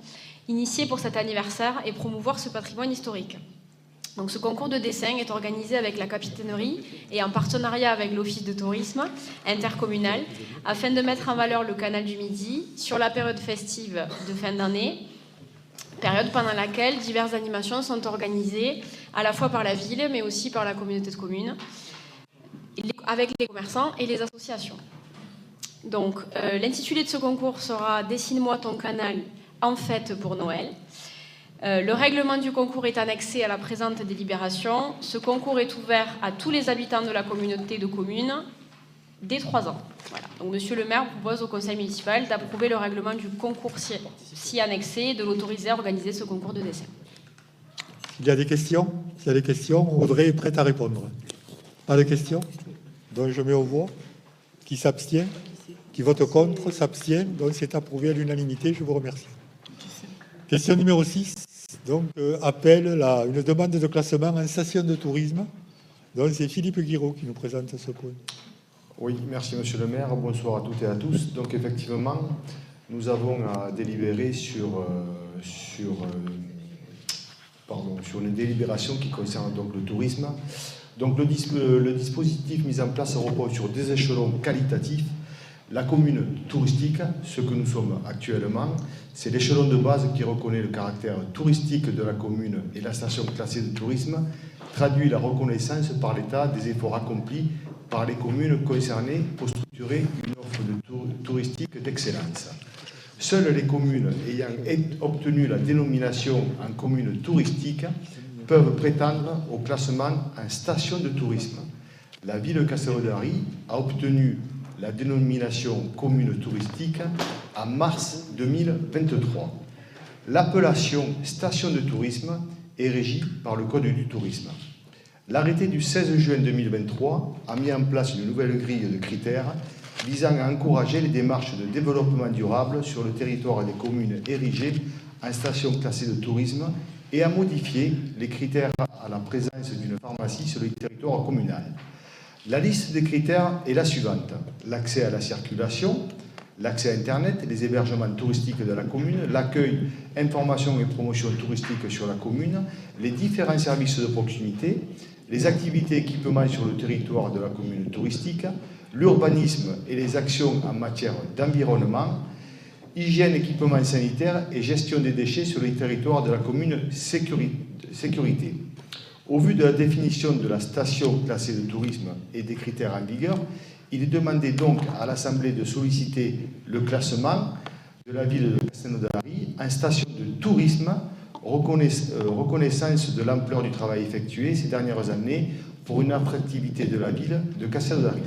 initiées pour cet anniversaire et promouvoir ce patrimoine historique. Donc, ce concours de dessin est organisé avec la capitainerie et en partenariat avec l'Office de tourisme intercommunal afin de mettre en valeur le Canal du Midi sur la période festive de fin d'année, période pendant laquelle diverses animations sont organisées à la fois par la ville mais aussi par la communauté de communes, avec les commerçants et les associations. Donc, l'intitulé de ce concours sera « Dessine-moi ton canal en fête pour Noël ». Le règlement du concours est annexé à la présente délibération. Ce concours est ouvert à tous les habitants de la communauté de communes dès 3 ans. Voilà. Donc, monsieur le maire propose au conseil municipal d'approuver le règlement du concours si annexé et de l'autoriser à organiser ce concours de dessin. Il y a des questions? S'il y a des questions, Audrey est prête à répondre. Pas de questions? Donc je mets aux voix. Qui s'abstient? Qui vote contre? S'abstient? Donc c'est approuvé à l'unanimité. Je vous remercie. Question numéro 6. Donc appelle une demande de classement en station de tourisme. Donc c'est Philippe Guiraud qui nous présente ce point. Oui, merci monsieur le maire. Bonsoir à toutes et à tous. Donc effectivement, nous avons à délibérer sur une délibération qui concerne donc le tourisme. Donc le dispositif mis en place repose sur des échelons qualitatifs. La commune touristique, ce que nous sommes actuellement, c'est l'échelon de base qui reconnaît le caractère touristique de la commune et la station classée de tourisme, traduit la reconnaissance par l'État des efforts accomplis par les communes concernées pour structurer une offre touristique d'excellence. Seules les communes ayant obtenu la dénomination en commune touristique peuvent prétendre au classement en station de tourisme. La ville de Castelnaudary a obtenu la dénomination commune touristique en mars 2023. L'appellation station de tourisme est régie par le Code du tourisme. L'arrêté du 16 juin 2023 a mis en place une nouvelle grille de critères visant à encourager les démarches de développement durable sur le territoire des communes érigées en station classée de tourisme et à modifier les critères à la présence d'une pharmacie sur le territoire communal. La liste des critères est la suivante: l'accès à la circulation, l'accès à Internet, les hébergements touristiques de la commune, l'accueil, information et promotion touristique sur la commune, les différents services de proximité, les activités et équipements sur le territoire de la commune touristique, l'urbanisme et les actions en matière d'environnement, hygiène, équipement sanitaire et gestion des déchets sur les territoires de la commune sécurité. Au vu de la définition de la station classée de tourisme et des critères en vigueur, il est demandé donc à l'Assemblée de solliciter le classement de la ville de Castelnaudary en station de tourisme, reconnaissance de l'ampleur du travail effectué ces dernières années pour une attractivité de la ville de Castelnaudary.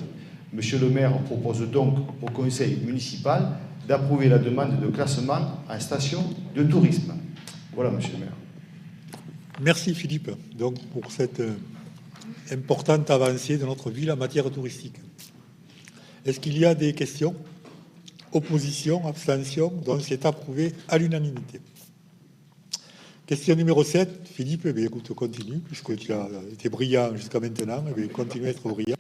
Monsieur le maire propose donc au conseil municipal d'approuver la demande de classement en station de tourisme. Voilà, monsieur le maire. Merci Philippe donc, pour cette importante avancée de notre ville en matière touristique. Est-ce qu'il y a des questions? Opposition, abstention, donc c'est approuvé à l'unanimité. Question numéro 7, Philippe, eh bien, écoute, continue, puisque tu as été brillant jusqu'à maintenant, eh bien, continue à être brillant.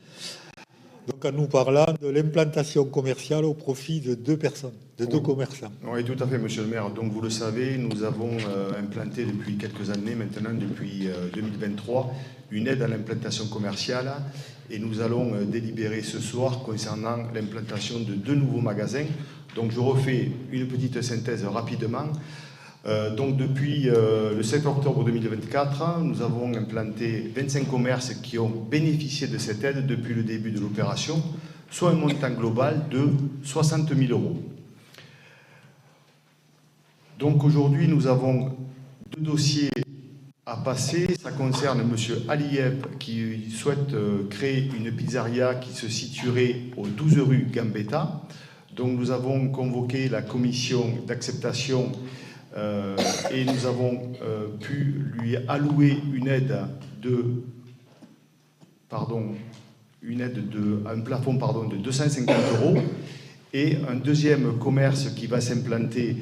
Donc en nous parlant de l'implantation commerciale au profit de 2 personnes, de 2 commerçants. Oui, tout à fait, monsieur le maire. Donc vous le savez, nous avons implanté depuis quelques années, maintenant depuis 2023, une aide à l'implantation commerciale et nous allons délibérer ce soir concernant l'implantation de 2 nouveaux magasins. Donc je refais une petite synthèse rapidement. Donc depuis le 7 octobre 2024, nous avons implanté 25 commerces qui ont bénéficié de cette aide depuis le début de l'opération, soit un montant global de 60 000 €. Donc aujourd'hui, nous avons 2 dossiers à passer. Ça concerne M. Aliyev qui souhaite créer une pizzeria qui se situerait au 12 rue Gambetta. Donc nous avons convoqué la commission d'acceptation et nous avons pu lui allouer un plafond de 250 € et un deuxième commerce qui va s'implanter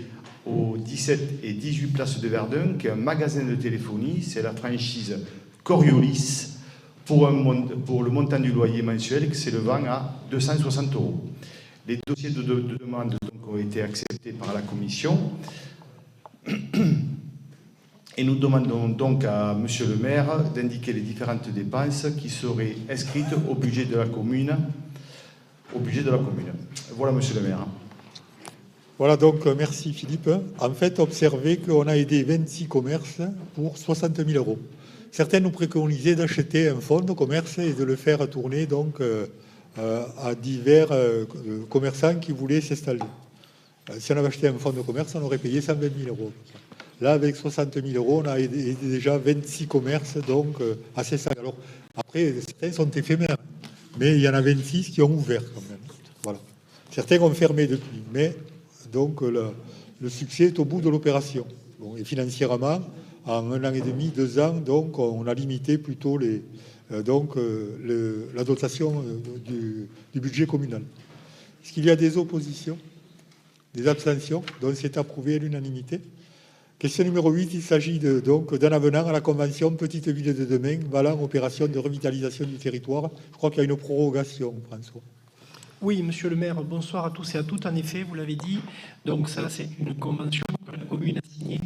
au 17 et 18 place de Verdun, qui est un magasin de téléphonie, c'est la franchise Coriolis, pour le montant du loyer mensuel s'élevant à 260 €. Les dossiers de demande donc, ont été acceptés par la commission. Et nous demandons donc à Monsieur le maire d'indiquer les différentes dépenses qui seraient inscrites au budget de la commune. Voilà, Monsieur le maire. Voilà, donc merci Philippe. En fait, observez qu'on a aidé 26 commerces pour 60 000 €. Certains nous préconisaient d'acheter un fonds de commerce et de le faire tourner donc à divers commerçants qui voulaient s'installer. Si on avait acheté un fonds de commerce, on aurait payé 120 000 €. Là, avec 60 000 €, on a aidé déjà 26 commerces, donc assez simple. Alors, après, certains sont éphémères, mais il y en a 26 qui ont ouvert quand même. Voilà. Certains ont fermé depuis, mais donc le succès est au bout de l'opération. Bon, et financièrement, en 1 an et demi, 2 ans, donc on a limité plutôt la dotation du budget communal. Est-ce qu'il y a des oppositions? Des abstentions? Donc c'est approuvé à l'unanimité. Question numéro 8, il s'agit donc d'un avenant à la convention Petite Ville de demain, valant opération de revitalisation du territoire. Je crois qu'il y a une prorogation, François. Oui, monsieur le maire, bonsoir à tous et à toutes. En effet, vous l'avez dit, donc ça c'est une convention que la commune a signée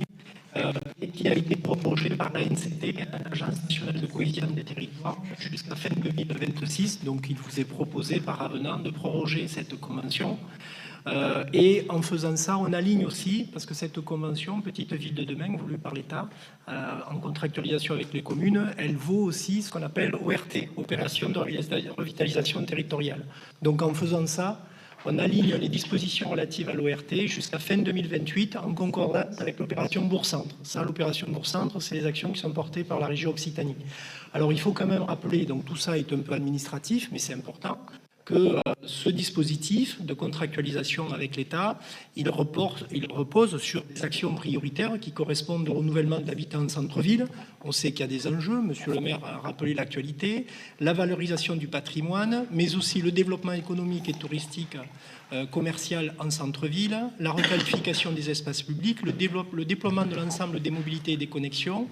et qui a été prorogée par l'ANCT, l'Agence nationale de cohésion des territoires, jusqu'à fin 2026. Donc il vous est proposé par avenant de proroger cette convention. Et en faisant ça, on aligne aussi, parce que cette convention, Petite Ville de demain, voulue par l'État, en contractualisation avec les communes, elle vaut aussi ce qu'on appelle ORT, Opération de revitalisation territoriale. Donc en faisant ça, on aligne les dispositions relatives à l'ORT jusqu'à fin 2028 en concordance avec l'opération Bourg-Centre. Ça, l'opération Bourg-Centre, c'est les actions qui sont portées par la région Occitanie. Alors il faut quand même rappeler, donc tout ça est un peu administratif, mais c'est important, que ce dispositif de contractualisation avec l'État, il repose sur des actions prioritaires qui correspondent au renouvellement de l'habitat en centre-ville. On sait qu'il y a des enjeux, monsieur le maire a rappelé l'actualité, la valorisation du patrimoine, mais aussi le développement économique et touristique commercial en centre-ville, la requalification des espaces publics, le déploiement de l'ensemble des mobilités et des connexions.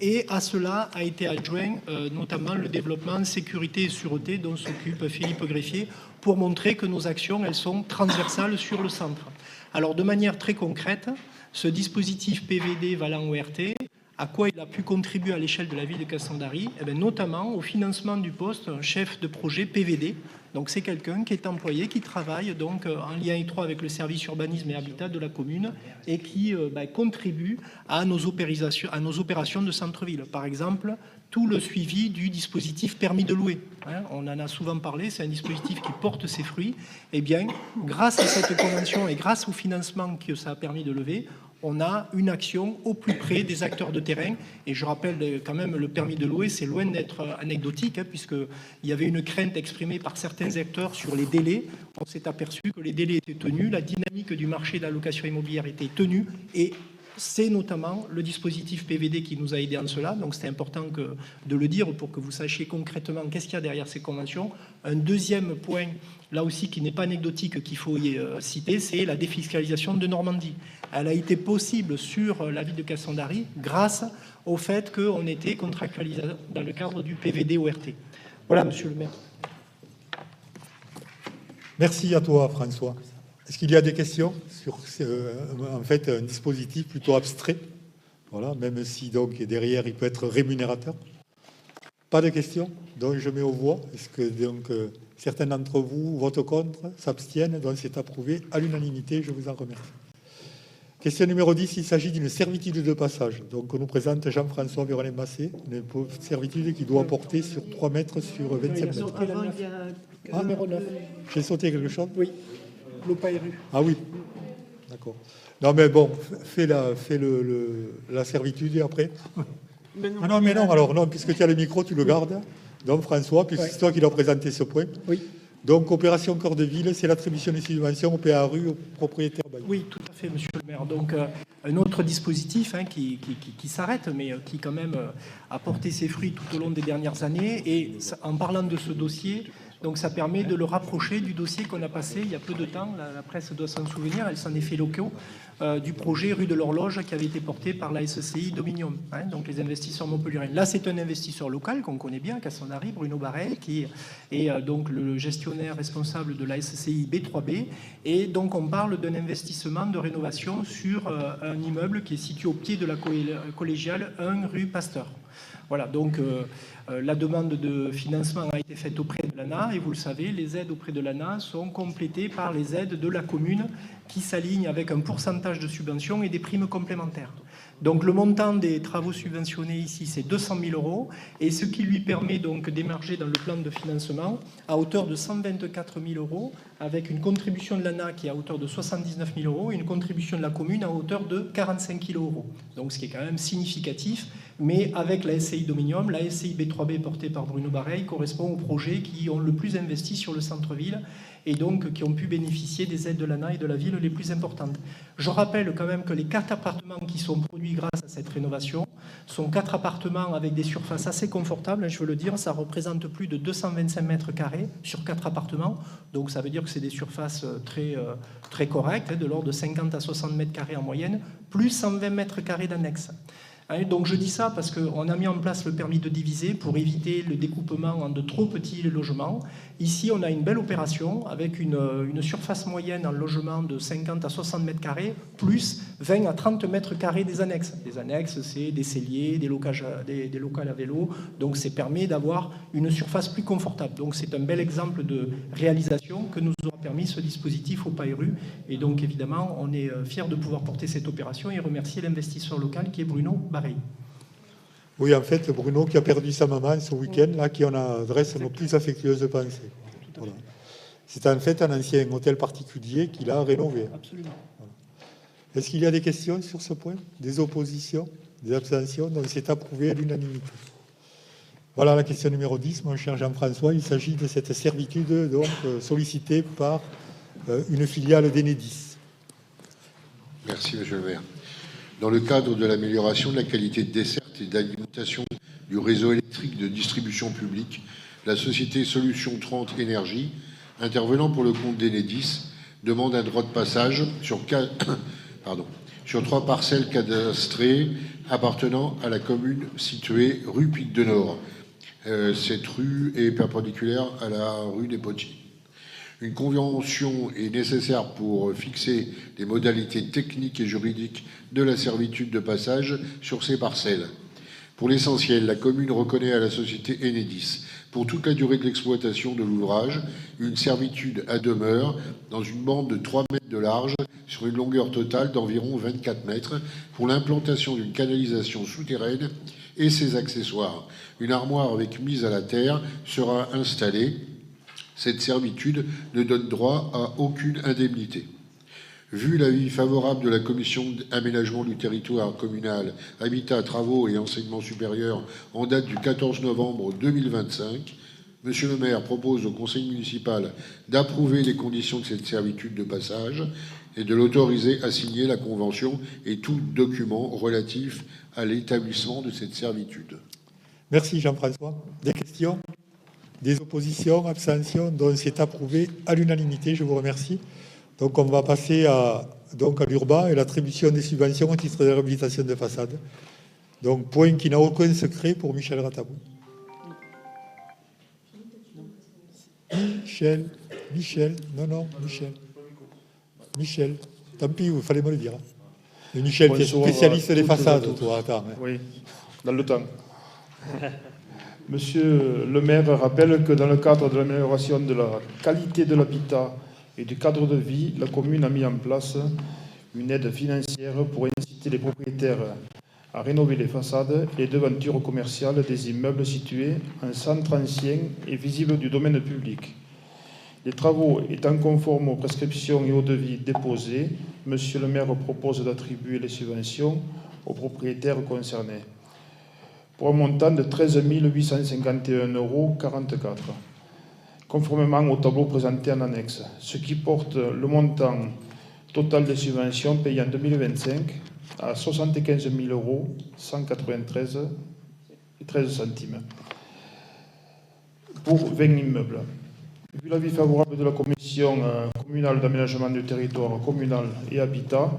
Et à cela a été adjoint notamment le développement sécurité et sûreté dont s'occupe Philippe Greffier pour montrer que nos actions, elles sont transversales sur le centre. Alors de manière très concrète, ce dispositif PVD valant ORT, à quoi il a pu contribuer à l'échelle de la ville de Castres-en-Darry, notamment au financement du poste chef de projet PVD. Donc c'est quelqu'un qui est employé, qui travaille donc en lien étroit avec le service urbanisme et habitat de la commune et qui contribue à nos opérations de centre-ville. Par exemple, tout le suivi du dispositif permis de louer. On en a souvent parlé, c'est un dispositif qui porte ses fruits. Eh bien, grâce à cette convention et grâce au financement que ça a permis de lever, on a une action au plus près des acteurs de terrain. Et je rappelle quand même, le permis de louer, c'est loin d'être anecdotique, puisqu'il y avait une crainte exprimée par certains acteurs sur les délais. On s'est aperçu que les délais étaient tenus, la dynamique du marché de la location immobilière était tenue, et c'est notamment le dispositif PVD qui nous a aidés en cela. Donc c'est important de le dire pour que vous sachiez concrètement qu'est-ce qu'il y a derrière ces conventions. Un deuxième point, là aussi qui n'est pas anecdotique, qu'il faut y citer, c'est la défiscalisation de Normandie. Elle a été possible sur la ville de Cassandari grâce au fait qu'on était contractualisé dans le cadre du PVD ORT. Voilà, monsieur le maire. Merci à toi, François. Est-ce qu'il y a des questions sur en fait un dispositif plutôt abstrait, voilà, même si donc derrière il peut être rémunérateur? Pas de questions, donc je mets aux voix. Est-ce que donc certains d'entre vous votent contre, s'abstiennent, donc c'est approuvé à l'unanimité. Je vous en remercie. Question numéro 10, il s'agit d'une servitude de passage. Donc on nous présente Jean-François Vérolin-Massé, une servitude qui doit porter sur 3 mètres sur 25 mètres. Avant, il y a Numéro 9. J'ai sauté quelque chose? Oui, l'OPARU. Ah oui, d'accord. Non mais bon, fais la servitude et après. Ah non mais non, alors non, puisque tu as le micro, tu le gardes. Donc François, puisque c'est toi qui dois présenter ce point. Oui. Donc opération Cœur de Ville, c'est l'attribution des subventions au PARU, aux propriétaires bailleurs. Oui, tout à fait, monsieur le maire. Donc un autre dispositif qui s'arrête, mais qui quand même a porté ses fruits tout au long des dernières années. Et en parlant de ce dossier, donc ça permet de le rapprocher du dossier qu'on a passé il y a peu de temps, la presse doit s'en souvenir, elle s'en est fait l'écho, du projet rue de l'Horloge qui avait été porté par la SCI Dominium, donc les investisseurs montpelliérains. Là, c'est un investisseur local qu'on connaît bien, Cassandari, Bruno Barret, qui est donc le gestionnaire responsable de la SCI B3B. Et donc, on parle d'un investissement de rénovation sur un immeuble qui est situé au pied de la collégiale 1 rue Pasteur. Voilà, donc la demande de financement a été faite auprès de l'ANA et vous le savez, les aides auprès de l'ANA sont complétées par les aides de la commune qui s'alignent avec un pourcentage de subvention et des primes complémentaires. Donc le montant des travaux subventionnés ici, c'est 200 000 € et ce qui lui permet donc d'émerger dans le plan de financement à hauteur de 124 000 € avec une contribution de l'ANA qui est à hauteur de 79 000 € et une contribution de la commune à hauteur de 45 000 €. Donc ce qui est quand même significatif, mais avec la SCI Dominium, la SCI B3B portée par Bruno Barret correspond aux projets qui ont le plus investi sur le centre-ville et donc qui ont pu bénéficier des aides de l'ANA et de la ville les plus importantes. Je rappelle quand même que les 4 appartements qui sont produits grâce à cette rénovation sont 4 appartements avec des surfaces assez confortables, je veux le dire, ça représente plus de 225 mètres carrés sur 4 appartements, donc ça veut dire que c'est des surfaces très correctes, de l'ordre de 50 à 60 mètres carrés en moyenne, plus 120 mètres carrés d'annexes. Donc je dis ça parce qu'on a mis en place le permis de diviser pour éviter le découpement en de trop petits logements. Ici, on a une belle opération avec une surface moyenne en logement de 50 à 60 mètres carrés, plus 20 à 30 mètres carrés des annexes. Les annexes, c'est des celliers, des locales à vélo, donc ça permet d'avoir une surface plus confortable. Donc c'est un bel exemple de réalisation que nous aura permis ce dispositif au PARU. Et donc évidemment, on est fiers de pouvoir porter cette opération et remercier l'investisseur local qui est Bruno Barret. Oui, en fait, Bruno qui a perdu sa maman ce week-end, là, qui en adresse nos plus affectueuses pensées. Voilà. C'est en fait un ancien hôtel particulier qu'il a rénové. Absolument. Voilà. Est-ce qu'il y a des questions sur ce point? Des oppositions? Des abstentions? Donc c'est approuvé à l'unanimité. Voilà la question numéro 10, mon cher Jean-François. Il s'agit de cette servitude donc, sollicitée par une filiale d'Enedis. Merci, monsieur le maire. Dans le cadre de l'amélioration de la qualité de desserte et d'alimentation du réseau électrique de distribution publique, la société Solution 30 Énergie, intervenant pour le compte d'Enedis, demande un droit de passage sur 3 parcelles cadastrées appartenant à la commune située rue Pic de Nord. Cette rue est perpendiculaire à la rue des Potiers. Une convention est nécessaire pour fixer les modalités techniques et juridiques de la servitude de passage sur ces parcelles. Pour l'essentiel, la commune reconnaît à la société Enedis, pour toute la durée de l'exploitation de l'ouvrage, une servitude à demeure dans une bande de 3 mètres de large sur une longueur totale d'environ 24 mètres pour l'implantation d'une canalisation souterraine et ses accessoires. Une armoire avec mise à la terre sera installée. Cette servitude ne donne droit à aucune indemnité. Vu l'avis favorable de la Commission d'aménagement du territoire communal, Habitat, Travaux et Enseignement supérieur en date du 14 novembre 2025, Monsieur le maire propose au conseil municipal d'approuver les conditions de cette servitude de passage et de l'autoriser à signer la convention et tout document relatif à l'établissement de cette servitude. Merci Jean-François. Des questions? Des oppositions? Abstentions? Donc c'est approuvé à l'unanimité. Je vous remercie. Donc on va passer à l'URBA et l'attribution des subventions au titre de réhabilitation de façade. Donc point qui n'a aucun secret pour Michel Ratabou. Michel, tant pis, il fallait me le dire. Et Michel, tu es spécialiste des façades, toi, attends. Oui, dans le temps. Monsieur le maire rappelle que dans le cadre de l'amélioration de la qualité de l'habitat et du cadre de vie, la commune a mis en place une aide financière pour inciter les propriétaires à rénover les façades et devantures commerciales des immeubles situés en centre ancien et visibles du domaine public. Les travaux étant conformes aux prescriptions et aux devis déposés, monsieur le maire propose d'attribuer les subventions aux propriétaires concernés pour un montant de 13 851,44 €, conformément au tableau présenté en annexe, ce qui porte le montant total des subventions payées en 2025 à 75 193,13 € pour 20 immeubles. Vu l'avis favorable de la commission communale d'aménagement du territoire communal et habitat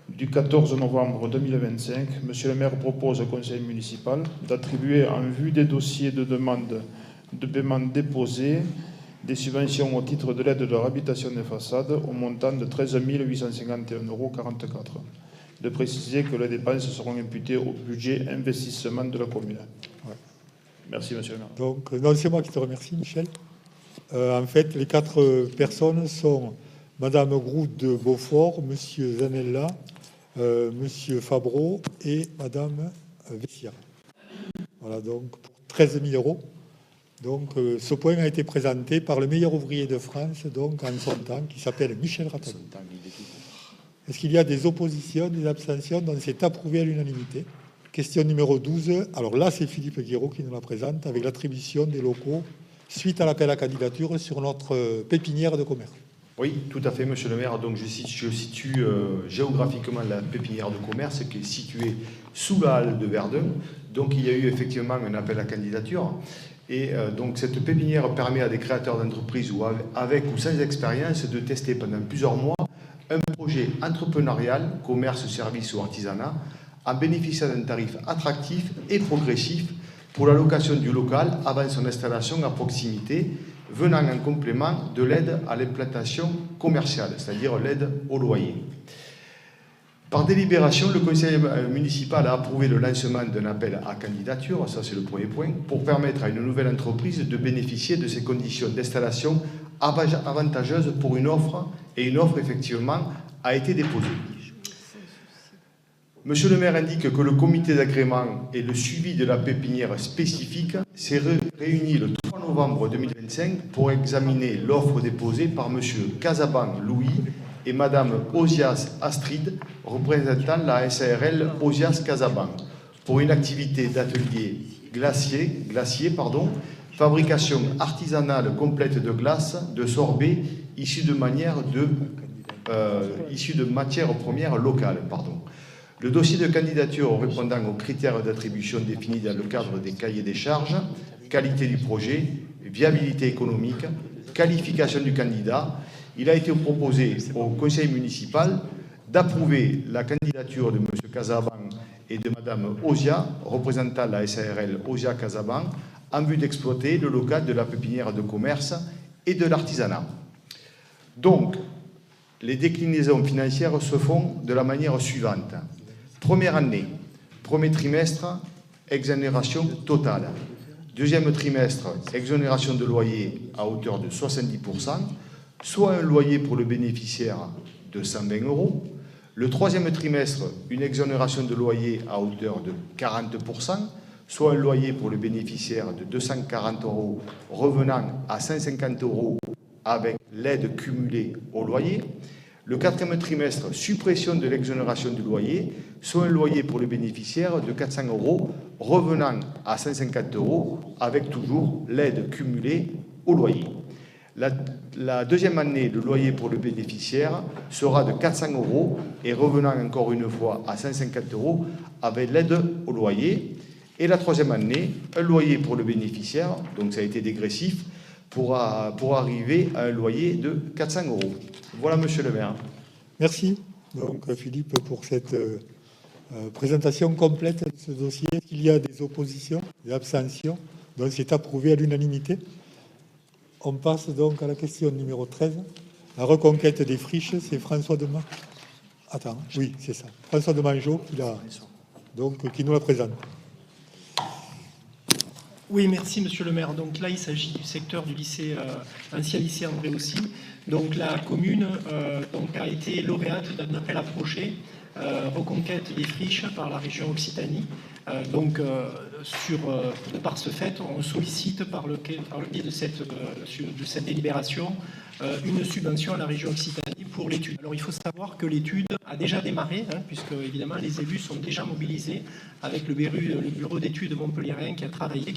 du 14 novembre 2025, monsieur le maire propose au conseil municipal d'attribuer en vue des dossiers de demande de paiement déposés des subventions au titre de l'aide de la réhabilitation des façades au montant de 13 851,44 €. De préciser que les dépenses seront imputées au budget investissement de la commune. Ouais. Merci, monsieur le maire. Donc, non, c'est moi qui te remercie, Michel. En fait, les 4 personnes sont Madame Groud de Beaufort, Monsieur Zanella, Monsieur Fabreau et Madame Vessière. Voilà, donc pour 13 000 €. Donc, ce point a été présenté par le meilleur ouvrier de France, donc en son temps, qui s'appelle Michel Ratabou. Est-ce qu'il y a des oppositions, des abstentions? Donc, c'est approuvé à l'unanimité. Question numéro 12. Alors là, c'est Philippe Guiraud qui nous la présente avec l'attribution des locaux suite à l'appel à candidature sur notre pépinière de commerce. Oui, tout à fait, monsieur le maire. Donc, je situe géographiquement la pépinière de commerce qui est située sous la halle de Verdun. Donc, il y a eu effectivement un appel à candidature. Et donc, cette pépinière permet à des créateurs d'entreprises ou avec ou sans expérience de tester pendant plusieurs mois un projet entrepreneurial, commerce, service ou artisanat, en bénéficiant d'un tarif attractif et progressif pour la location du local avant son installation à proximité, venant en complément de l'aide à l'implantation commerciale, c'est-à-dire l'aide au loyer. Par délibération, le conseil municipal a approuvé le lancement d'un appel à candidature, ça c'est le premier point, pour permettre à une nouvelle entreprise de bénéficier de ces conditions d'installation avantageuses pour une offre, et une offre effectivement a été déposée. Monsieur le maire indique que le comité d'agrément et le suivi de la pépinière spécifique s'est réuni le 3 novembre 2025 pour examiner l'offre déposée par monsieur Casaban Louis et madame Osias Astrid, représentant la SARL Osias Casaban, pour une activité d'atelier glacier, fabrication artisanale complète de glace, de sorbet, issus de matières premières locales. Le dossier de candidature répondant aux critères d'attribution définis dans le cadre des cahiers des charges, qualité du projet, viabilité économique, qualification du candidat, il a été proposé au conseil municipal d'approuver la candidature de M. Casaban et de Mme Osia, représentant la SARL Osia Casaban, en vue d'exploiter le local de la pépinière de commerce et de l'artisanat. Donc, les déclinaisons financières se font de la manière suivante. Première année, premier trimestre, exonération totale. Deuxième trimestre, exonération de loyer à hauteur de 70%, soit un loyer pour le bénéficiaire de 120 €. Le troisième trimestre, une exonération de loyer à hauteur de 40%, soit un loyer pour le bénéficiaire de 240 € revenant à 150 € avec l'aide cumulée au loyer. Le 4e trimestre, suppression de l'exonération du loyer, soit un loyer pour les bénéficiaires de 400 € revenant à 150 € avec toujours l'aide cumulée au loyer. La deuxième année, le loyer pour le bénéficiaire sera de 400 € et revenant encore une fois à 150 € avec l'aide au loyer. Et la troisième année, un loyer pour le bénéficiaire, donc ça a été dégressif, pour arriver à un loyer de 400 €. Voilà, monsieur le maire. Merci, donc, Philippe, pour cette présentation complète de ce dossier. Est-ce qu'il y a des oppositions, des abstentions? Donc c'est approuvé à l'unanimité. On passe donc à la question numéro 13. La reconquête des friches, c'est François Demangeot. Attends, oui, c'est ça. François Demangeot qui nous la présente. Oui, merci Monsieur le maire. Donc là, il s'agit du secteur du lycée, ancien lycée André aussi. Donc la commune a été lauréate d'un appel à projet reconquête des friches par la région Occitanie. Par ce fait, on sollicite par le biais de cette délibération une subvention à la région Occitanie pour l'étude. Alors il faut savoir que l'étude a déjà démarré, puisque évidemment les élus sont déjà mobilisés avec le bureau d'études montpelliérain qui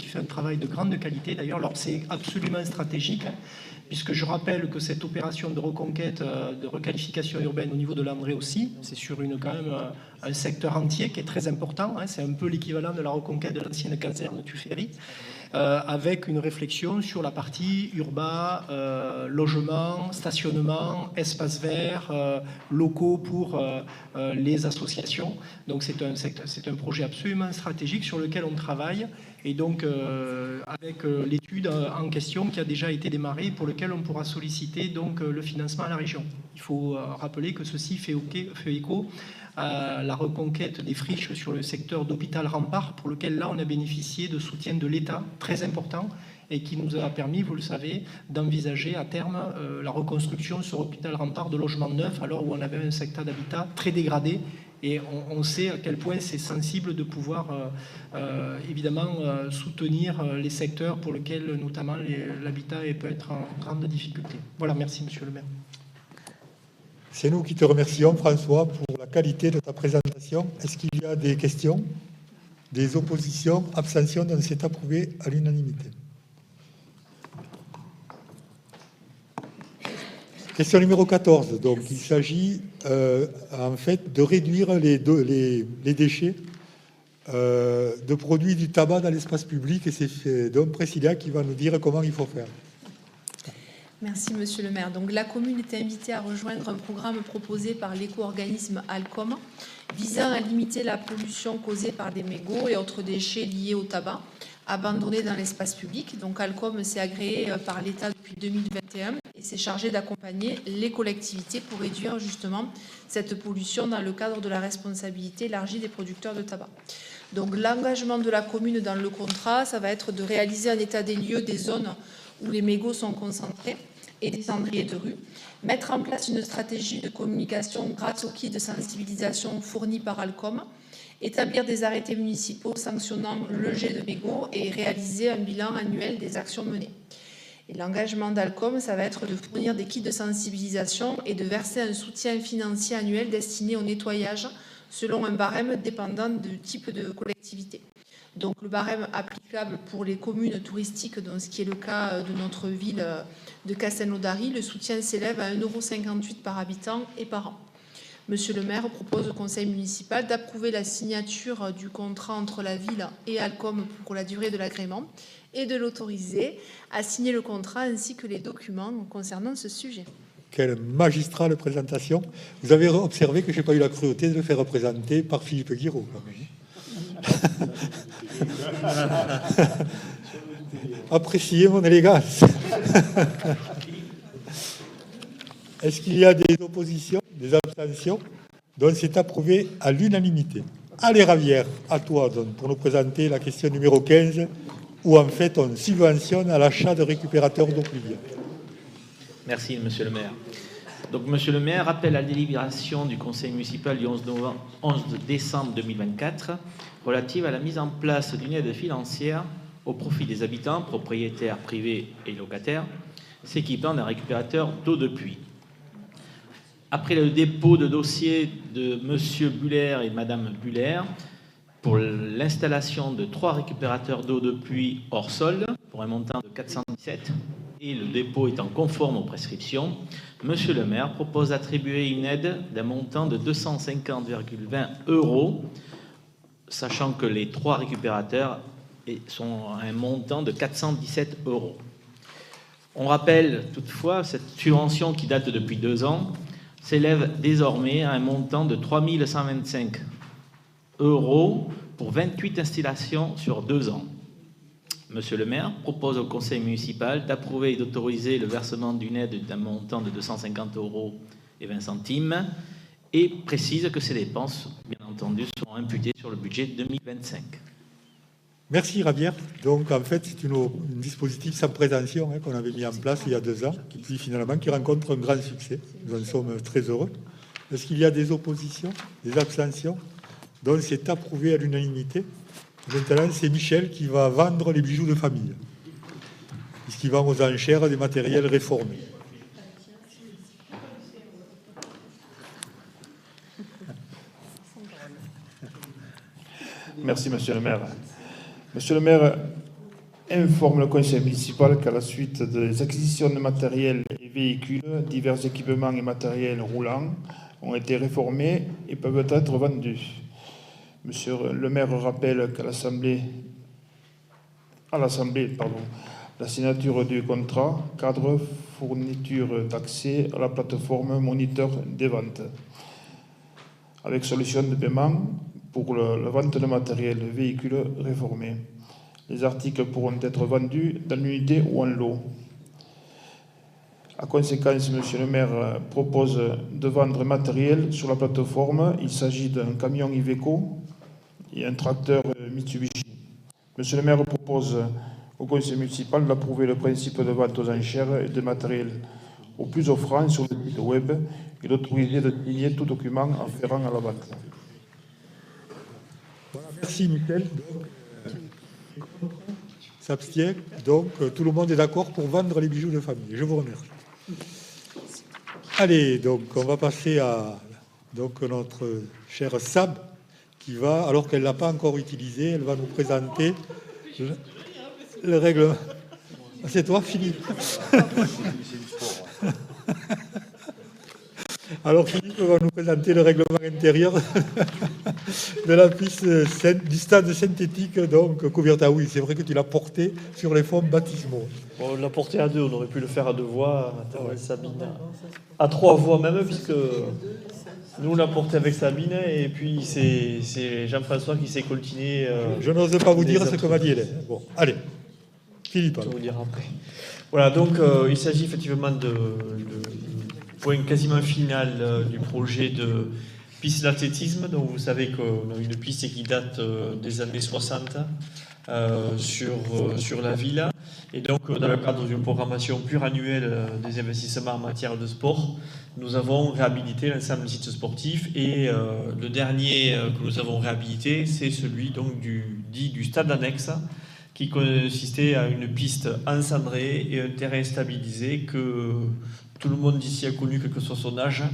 fait un travail de grande qualité. D'ailleurs, c'est absolument stratégique, puisque je rappelle que cette opération de reconquête, de requalification urbaine au niveau de l'André aussi, c'est sur quand même un secteur entier qui est très important. C'est un peu l'équivalent de la reconquête de l'ancienne caserne Tuffery, avec une réflexion sur la partie urbain, logement, stationnement, espaces verts, locaux pour les associations. Donc c'est un projet absolument stratégique sur lequel on travaille, et donc avec l'étude en question qui a déjà été démarrée, pour lequel on pourra solliciter donc le financement à la région. Il faut rappeler que ceci fait écho à la reconquête des friches sur le secteur d'hôpital Rempart, pour lequel là on a bénéficié de soutien de l'État très important, et qui nous a permis, vous le savez, d'envisager à terme la reconstruction sur hôpital Rempart de logements neufs, alors où on avait un secteur d'habitat très dégradé. Et on sait à quel point c'est sensible de pouvoir évidemment soutenir les secteurs pour lesquels notamment l'habitat peut être en grande difficulté. Voilà, merci monsieur le maire. C'est nous qui te remercions, François, pour la qualité de ta présentation. Est-ce qu'il y a des questions, des oppositions, abstentions? Donc c'est approuvé à l'unanimité. Question numéro 14. Donc il s'agit en fait de réduire les déchets de produits du tabac dans l'espace public, et c'est donc Priscilla qui va nous dire comment il faut faire. Merci Monsieur le maire. Donc la commune est invitée à rejoindre un programme proposé par l'éco-organisme Alcom visant à limiter la pollution causée par des mégots et autres déchets liés au tabac abandonnés dans l'espace public. Donc Alcom s'est agréé par l'État depuis 2021 et s'est chargé d'accompagner les collectivités pour réduire justement cette pollution dans le cadre de la responsabilité élargie des producteurs de tabac. Donc l'engagement de la commune dans le contrat, ça va être de réaliser un état des lieux des zones où les mégots sont concentrés et des cendriers de rue, mettre en place une stratégie de communication grâce aux kits de sensibilisation fournis par Alcom, établir des arrêtés municipaux sanctionnant le jet de mégots et réaliser un bilan annuel des actions menées. Et l'engagement d'Alcom, ça va être de fournir des kits de sensibilisation et de verser un soutien financier annuel destiné au nettoyage selon un barème dépendant du type de collectivité. Donc le barème applicable pour les communes touristiques, dans ce qui est le cas de notre ville de Castelnaudary, le soutien s'élève à 1,58 € par habitant et par an. Monsieur le maire propose au conseil municipal d'approuver la signature du contrat entre la ville et Alcom pour la durée de l'agrément et de l'autoriser à signer le contrat ainsi que les documents concernant ce sujet. Quelle magistrale présentation. Vous avez observé que je n'ai pas eu la cruauté de le faire représenter par Philippe Guiraud. Appréciez mon élégance. Est-ce qu'il y a des oppositions, des abstentions? Donc c'est approuvé à l'unanimité. Allez Ravière, à toi donc, pour nous présenter la question numéro 15, où en fait on subventionne à l'achat de récupérateurs d'eau pluviale. Merci monsieur le maire. Donc monsieur le maire, rappelle la délibération du conseil municipal du 11 décembre 2024 relative à la mise en place d'une aide financière au profit des habitants, propriétaires privés et locataires, s'équipant d'un récupérateur d'eau de pluie. après le dépôt de dossier de M. Buller et Mme Buller pour l'installation de 3 récupérateurs d'eau de pluie hors sol pour un montant de 417 et le dépôt étant conforme aux prescriptions, M. le maire propose d'attribuer une aide d'un montant de 250,20 €, sachant que les 3 récupérateurs sont à un montant de 417 €. On rappelle toutefois cette subvention qui date depuis 2 ans s'élève désormais à un montant de 3 125 € pour 28 installations sur 2 ans. Monsieur le maire propose au conseil municipal d'approuver et d'autoriser le versement d'une aide d'un montant de 250,20 € et précise que ces dépenses, bien entendu, seront imputées sur le budget 2025. Merci Rabière. Donc en fait, c'est un dispositif sans prétention qu'on avait mis en place il y a 2 ans, et puis finalement qui rencontre un grand succès. Nous en sommes très heureux. Est-ce qu'il y a des oppositions, des abstentions? Donc c'est approuvé à l'unanimité. Maintenant, c'est Michel qui va vendre les bijoux de famille, puisqu'il vend aux enchères des matériels réformés. Merci, monsieur le maire. Monsieur le maire informe le conseil municipal qu'à la suite des acquisitions de matériel et véhicules, divers équipements et matériels roulants ont été réformés et peuvent être vendus. Monsieur le maire rappelle qu'à l'Assemblée, la signature du contrat cadre fourniture d'accès à la plateforme moniteur des ventes avec solution de paiement pour la vente de matériel et véhicules réformés. Les articles pourront être vendus dans l'unité ou en lot. En conséquence, monsieur le maire propose de vendre matériel sur la plateforme. Il s'agit d'un camion Iveco et un tracteur Mitsubishi. Monsieur le maire propose au conseil municipal d'approuver le principe de vente aux enchères et de matériel au plus offrant sur le site web et d'autoriser de signer tout document afférent à la vente. Voilà, merci Michel. S'abstient. Donc tout le monde est d'accord pour vendre les bijoux de famille. Je vous remercie. Allez, donc on va passer à notre chère Sab qui va, alors qu'elle ne l'a pas encore utilisé, elle va nous présenter le règlement. C'est toi, Philippe? Alors Philippe va nous présenter le règlement intérieur de la piste du stade synthétique, donc Coubertin. Oui, c'est vrai que tu l'as porté sur les fonds baptismaux. Bon, on l'a porté à 2, on aurait pu le faire à 2 voix, Sabine. À 3 voix même, puisque nous on l'a porté avec Sabine, et puis c'est Jean-François qui s'est coltiné. Je n'ose pas vous dire ce que m'a dit Hélène. Bon, allez, Philippe. Je vais vous dire après. Voilà, donc il s'agit effectivement de point quasiment final du projet de piste d'athlétisme. Donc vous savez qu'on a une piste qui date des années 60 sur la ville. Et donc dans le cadre d'une programmation pluriannuelle des investissements en matière de sport, nous avons réhabilité l'ensemble des sites sportifs. Et le dernier que nous avons réhabilité, c'est celui donc du stade annexe, qui consistait à une piste encendrée et un terrain stabilisé que tout le monde d'ici a connu, quel que soit son âge.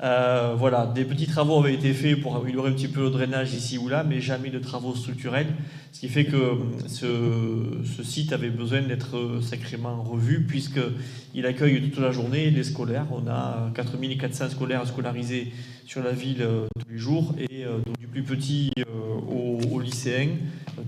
Voilà, des petits travaux avaient été faits pour améliorer un petit peu le drainage ici ou là, mais jamais de travaux structurels, ce qui fait que ce site avait besoin d'être sacrément revu, puisqu'il accueille toute la journée les scolaires. On a 4400 scolaires scolarisés sur la ville tous les jours, et donc du plus petit aux lycéens,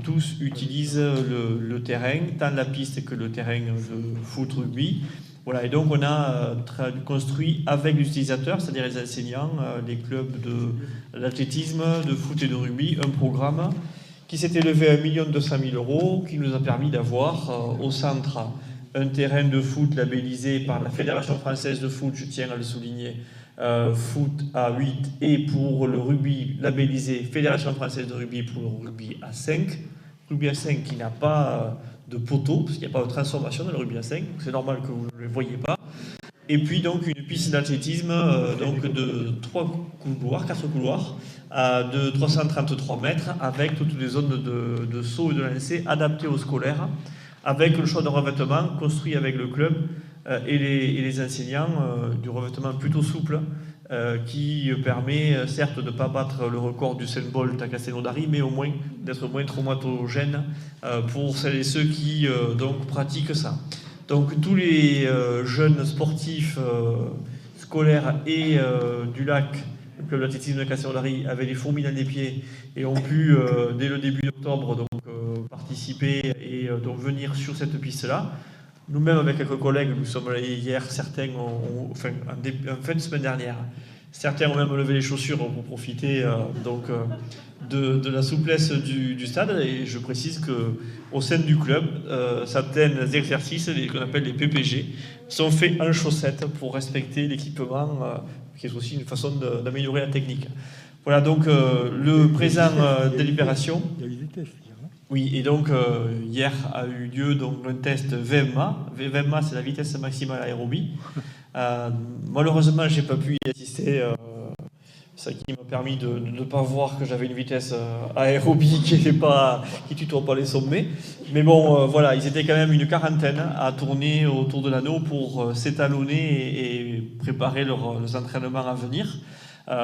tous utilisent le terrain, tant la piste que le terrain de foot rugby. Voilà, et donc on a construit avec les utilisateurs, c'est-à-dire les enseignants, les clubs d'athlétisme, de foot et de rugby, un programme qui s'est élevé à 1 200 000 €, qui nous a permis d'avoir au centre un terrain de foot labellisé par la Fédération française de foot, je tiens à le souligner, foot à 8, et pour le rugby labellisé Fédération française de rugby pour le rugby à 5. Rugby à 5 qui n'a pas de poteau, parce qu'il n'y a pas de transformation dans le rugby à 5, donc c'est normal que vous ne le voyez pas. Et puis donc une piste d'athlétisme donc de 4 couloirs de 333 mètres, avec toutes les zones de saut et de lancer adaptées aux scolaires, avec le choix de revêtement construit avec le club et les enseignants du revêtement plutôt souple qui permet certes de ne pas battre le record du Saint-Bolt à Castelnaudary, mais au moins d'être moins traumatogène pour celles et ceux qui donc pratiquent ça. Donc tous les jeunes sportifs scolaires et du lac, le club d'athlétisme de Castelnaudary, avaient les fourmis dans les pieds et ont pu dès le début d'octobre donc participer et donc venir sur cette piste-là. Nous-mêmes, avec quelques collègues, nous sommes allés hier, certains en fin de semaine dernière, certains ont même levé les chaussures pour profiter de la souplesse du stade. Et je précise qu'au sein du club, certains exercices, qu'on appelle les PPG, sont faits en chaussettes pour respecter l'équipement, qui est aussi une façon d'améliorer la technique. Voilà donc le présent délibération. Il y a eu des tests. Oui, et donc hier a eu lieu donc, un test VMA. VMA, c'est la vitesse maximale aérobie. Malheureusement, je n'ai pas pu y assister, ce qui m'a permis de ne pas voir que j'avais une vitesse aérobie qui tutoie pas les sommets. Mais bon, voilà, ils étaient quand même une quarantaine à tourner autour de l'anneau pour s'étalonner et préparer leurs entraînements à venir.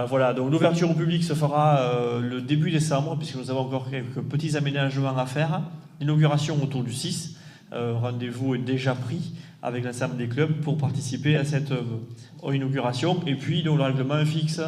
Voilà, donc l'ouverture au public se fera le début décembre, puisque nous avons encore quelques petits aménagements à faire. L'inauguration autour du 6. Rendez-vous est déjà pris avec l'ensemble des clubs pour participer à cette inauguration. Et puis, donc, le règlement fixe,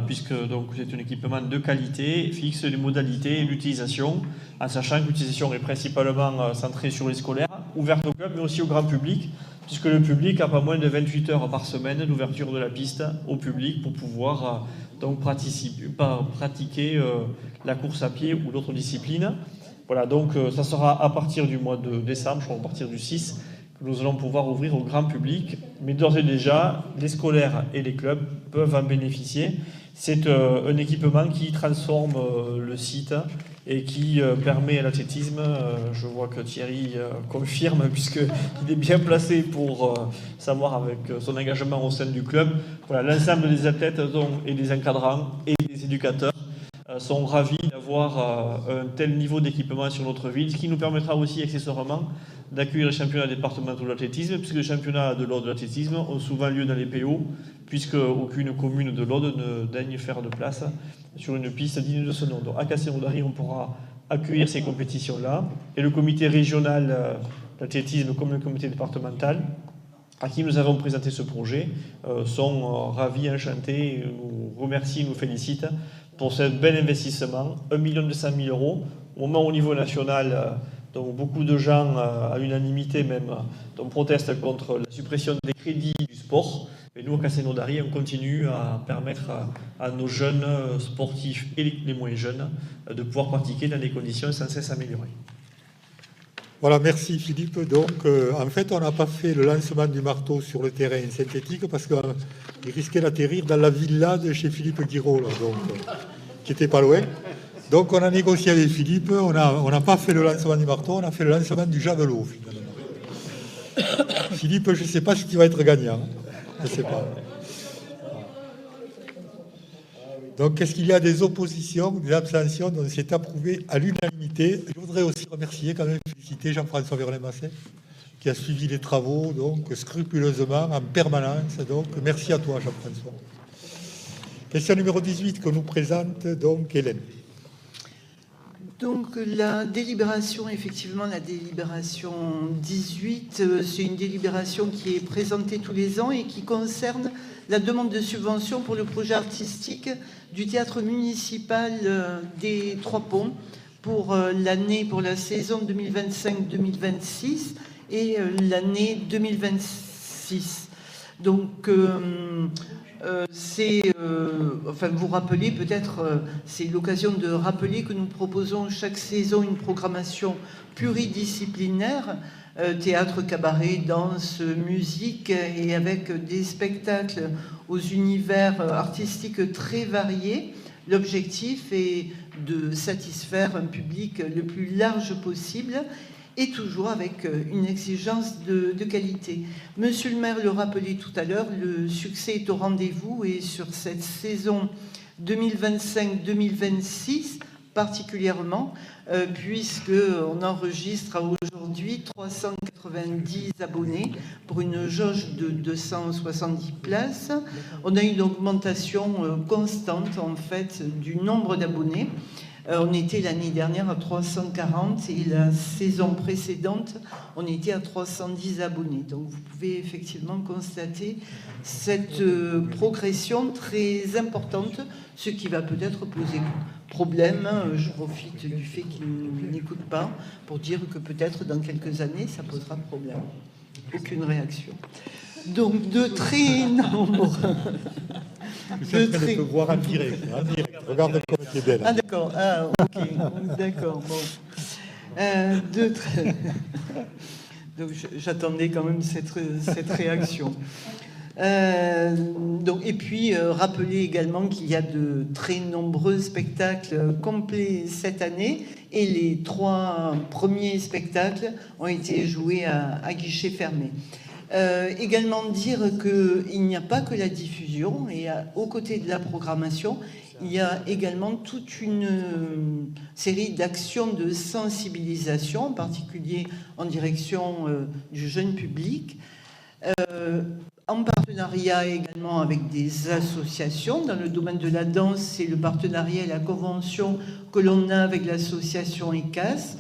puisque donc, c'est un équipement de qualité, fixe les modalités et l'utilisation, en sachant que l'utilisation est principalement centrée sur les scolaires, ouverte au club, mais aussi au grand public, puisque le public a pas moins de 28 heures par semaine d'ouverture de la piste au public pour pouvoir donc pratiquer la course à pied ou d'autres disciplines. Voilà, donc ça sera à partir du mois de décembre, je crois à partir du 6, que nous allons pouvoir ouvrir au grand public. Mais d'ores et déjà, les scolaires et les clubs peuvent en bénéficier. C'est un équipement qui transforme le site et qui permet à l'athlétisme, je vois que Thierry confirme puisqu'il est bien placé pour savoir avec son engagement au sein du club. Voilà, l'ensemble des athlètes et des encadrants et des éducateurs sont ravis d'avoir un tel niveau d'équipement sur notre ville, ce qui nous permettra aussi accessoirement d'accueillir les championnats départementaux de l'athlétisme, puisque les championnats de l'Aude de l'athlétisme ont souvent lieu dans les PO, puisque aucune commune de l'Aude ne daigne faire de place sur une piste digne de ce nom. Donc à Castelnaudary, on pourra accueillir ces compétitions-là, et le comité régional d'athlétisme comme le comité départemental, à qui nous avons présenté ce projet, sont ravis, enchantés, nous remercient, nous félicitent pour ce bel investissement, 1 200 000 €, au moment où au niveau national, donc beaucoup de gens, à l'unanimité même, protestent contre la suppression des crédits du sport. Et nous, à Castelnaudary, on continue à permettre à nos jeunes sportifs et les moins jeunes de pouvoir pratiquer dans des conditions sans cesse améliorées. Voilà, merci Philippe. Donc, en fait, on n'a pas fait le lancement du marteau sur le terrain synthétique parce qu'il risquait d'atterrir dans la villa de chez Philippe Guiraud, là, donc, qui n'était pas loin. Donc, on a négocié avec Philippe, on n'a pas fait le lancement du marteau, on a fait le lancement du javelot, finalement. Philippe, je ne sais pas si tu vas être gagnant. Je ne sais pas. Donc, est-ce qu'il y a des oppositions, des abstentions? Donc, c'est approuvé à l'unanimité. Je voudrais aussi remercier, quand même, féliciter Jean-François Verlet-Masset, qui a suivi les travaux, donc, scrupuleusement, en permanence. Donc, merci à toi, Jean-François. Question numéro 18 que nous présente, donc, Hélène. Donc, la délibération, effectivement, la délibération 18, c'est une délibération qui est présentée tous les ans et qui concerne la demande de subvention pour le projet artistique du théâtre municipal des Trois Ponts pour la saison 2025-2026 et l'année 2026. Donc, vous rappelez peut-être, c'est l'occasion de rappeler que nous proposons chaque saison une programmation pluridisciplinaire, théâtre, cabaret, danse, musique, et avec des spectacles aux univers artistiques très variés. L'objectif est de satisfaire un public le plus large possible et toujours avec une exigence de qualité. Monsieur le maire le rappelait tout à l'heure, le succès est au rendez-vous et sur cette saison 2025-2026, particulièrement, puisqu'on enregistre aujourd'hui 390 abonnés pour une jauge de 270 places. On a une augmentation constante, en fait, du nombre d'abonnés. On était l'année dernière à 340 et la saison précédente, on était à 310 abonnés. Donc vous pouvez effectivement constater cette progression très importante, ce qui va peut-être poser problème. Je profite du fait qu'ils n'écoutent pas pour dire que peut-être dans quelques années, ça posera problème. Aucune réaction. Donc de très nombreux... Je suis en train de te voir en direct. Regarde comme tu es belle. Ah d'accord, ok, d'accord, bon. Donc j'attendais quand même cette réaction. Et puis rappeler également qu'il y a de très nombreux spectacles complets cette année et les 3 premiers spectacles ont été joués à guichet fermé. Également dire qu'il n'y a pas que la diffusion et aux côtés de la programmation, il y a également toute une série d'actions de sensibilisation, en particulier en direction du jeune public, en partenariat également avec des associations. Dans le domaine de la danse, c'est le partenariat et la convention que l'on a avec l'association ECAS.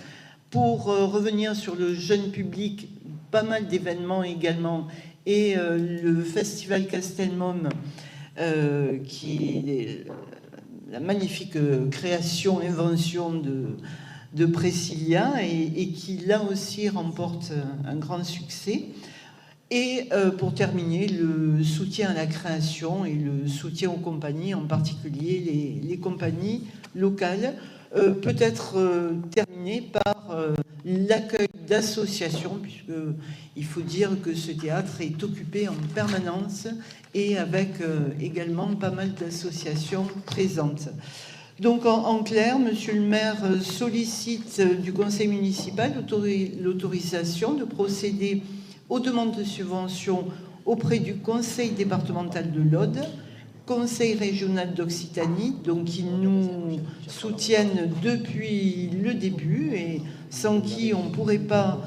Pour revenir sur le jeune public, pas mal d'événements également, et le festival Castelmum, qui est la magnifique création, invention de Priscilla, et qui là aussi remporte un grand succès. Et pour terminer, le soutien à la création et le soutien aux compagnies, en particulier les compagnies locales, peut-être terminé par l'accueil d'associations, puisqu'il faut dire que ce théâtre est occupé en permanence et avec également pas mal d'associations présentes. Donc en clair, Monsieur le maire sollicite du conseil municipal l'autorisation de procéder aux demandes de subventions auprès du conseil départemental de l'Aude, conseil régional d'Occitanie, donc qui nous soutiennent depuis le début et sans qui on ne pourrait pas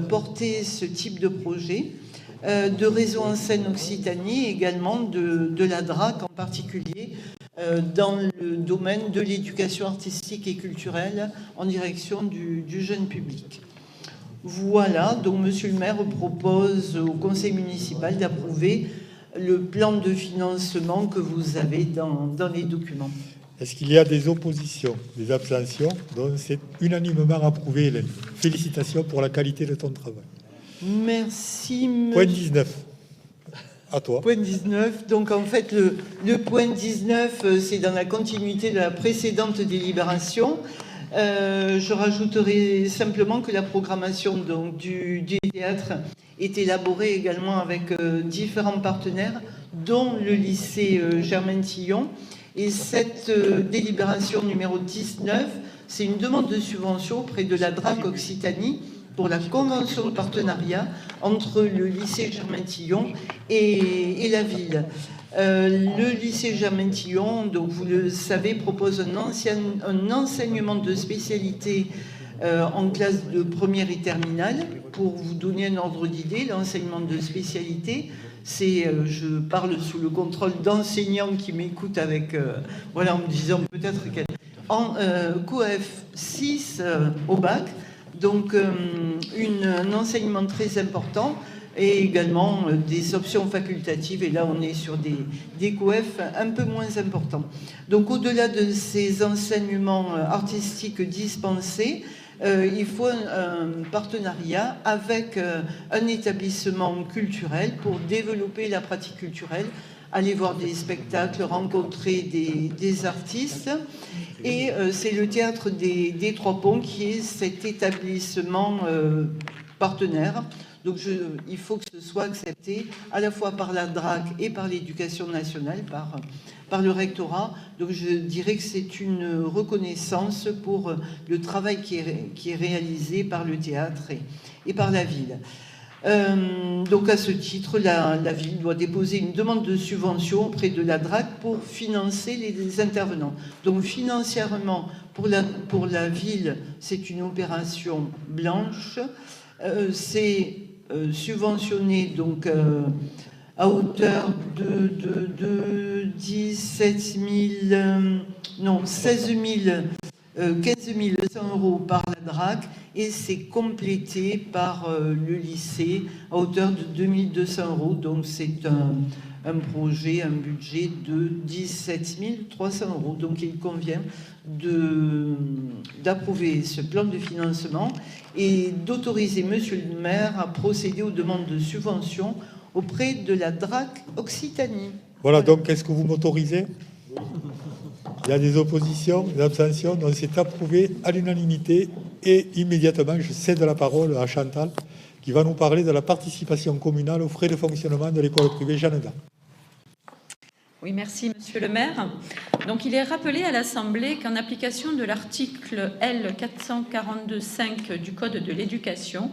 porter ce type de projet, de Réseau en Seine Occitanie, également de la DRAC en particulier, dans le domaine de l'éducation artistique et culturelle en direction du jeune public. Voilà, donc Monsieur le maire propose au conseil municipal d'approuver le plan de financement que vous avez dans les documents. Est-ce qu'il y a des oppositions, des abstentions? Donc c'est unanimement approuvé, Hélène. Félicitations pour la qualité de ton travail. Merci, monsieur. Point 19. À toi. Point 19. Donc en fait, le point 19, c'est dans la continuité de la précédente délibération. Je rajouterai simplement que la programmation donc, du théâtre est élaborée également avec différents partenaires, dont le lycée Germain-Tillon. Et cette délibération numéro 19, c'est une demande de subvention auprès de la DRAC Occitanie pour la convention de partenariat entre le lycée Germain-Tillon et la ville. Le lycée Germain-Tillon, donc vous le savez, propose un enseignement de spécialité en classe de première et terminale. Pour vous donner un ordre d'idée, l'enseignement de spécialité, c'est, je parle sous le contrôle d'enseignants qui m'écoutent avec, voilà, en me disant peut-être en COEF 6 au bac, donc un enseignement très important. Et également des options facultatives, et là on est sur des COEF un peu moins importants. Donc au-delà de ces enseignements artistiques dispensés, il faut un partenariat avec un établissement culturel pour développer la pratique culturelle, aller voir des spectacles, rencontrer des artistes. Et c'est le Théâtre des Trois Ponts qui est cet établissement partenaire. Donc il faut que ce soit accepté à la fois par la DRAC et par l'Éducation nationale, par le rectorat. Donc je dirais que c'est une reconnaissance pour le travail qui est réalisé par le théâtre et par la ville. Donc à ce titre, la ville doit déposer une demande de subvention auprès de la DRAC pour financer les intervenants. Donc financièrement, pour la ville, c'est une opération blanche. C'est subventionné donc à hauteur de 16 100 euros par la DRAC, et c'est complété par le lycée à hauteur de 2200 euros. Donc c'est un budget de 17 300 euros. Donc il convient d'approuver ce plan de financement et d'autoriser Monsieur le maire à procéder aux demandes de subvention auprès de la DRAC Occitanie. Voilà, donc est-ce que vous m'autorisez? Il y a des oppositions, des abstentions, donc c'est approuvé à l'unanimité. Et immédiatement, je cède la parole à Chantal, qui va nous parler de la participation communale aux frais de fonctionnement de l'école privée Jeanne d'Arc. Oui, merci Monsieur le maire. Donc il est rappelé à l'Assemblée qu'en application de l'article L 442.5 du Code de l'éducation,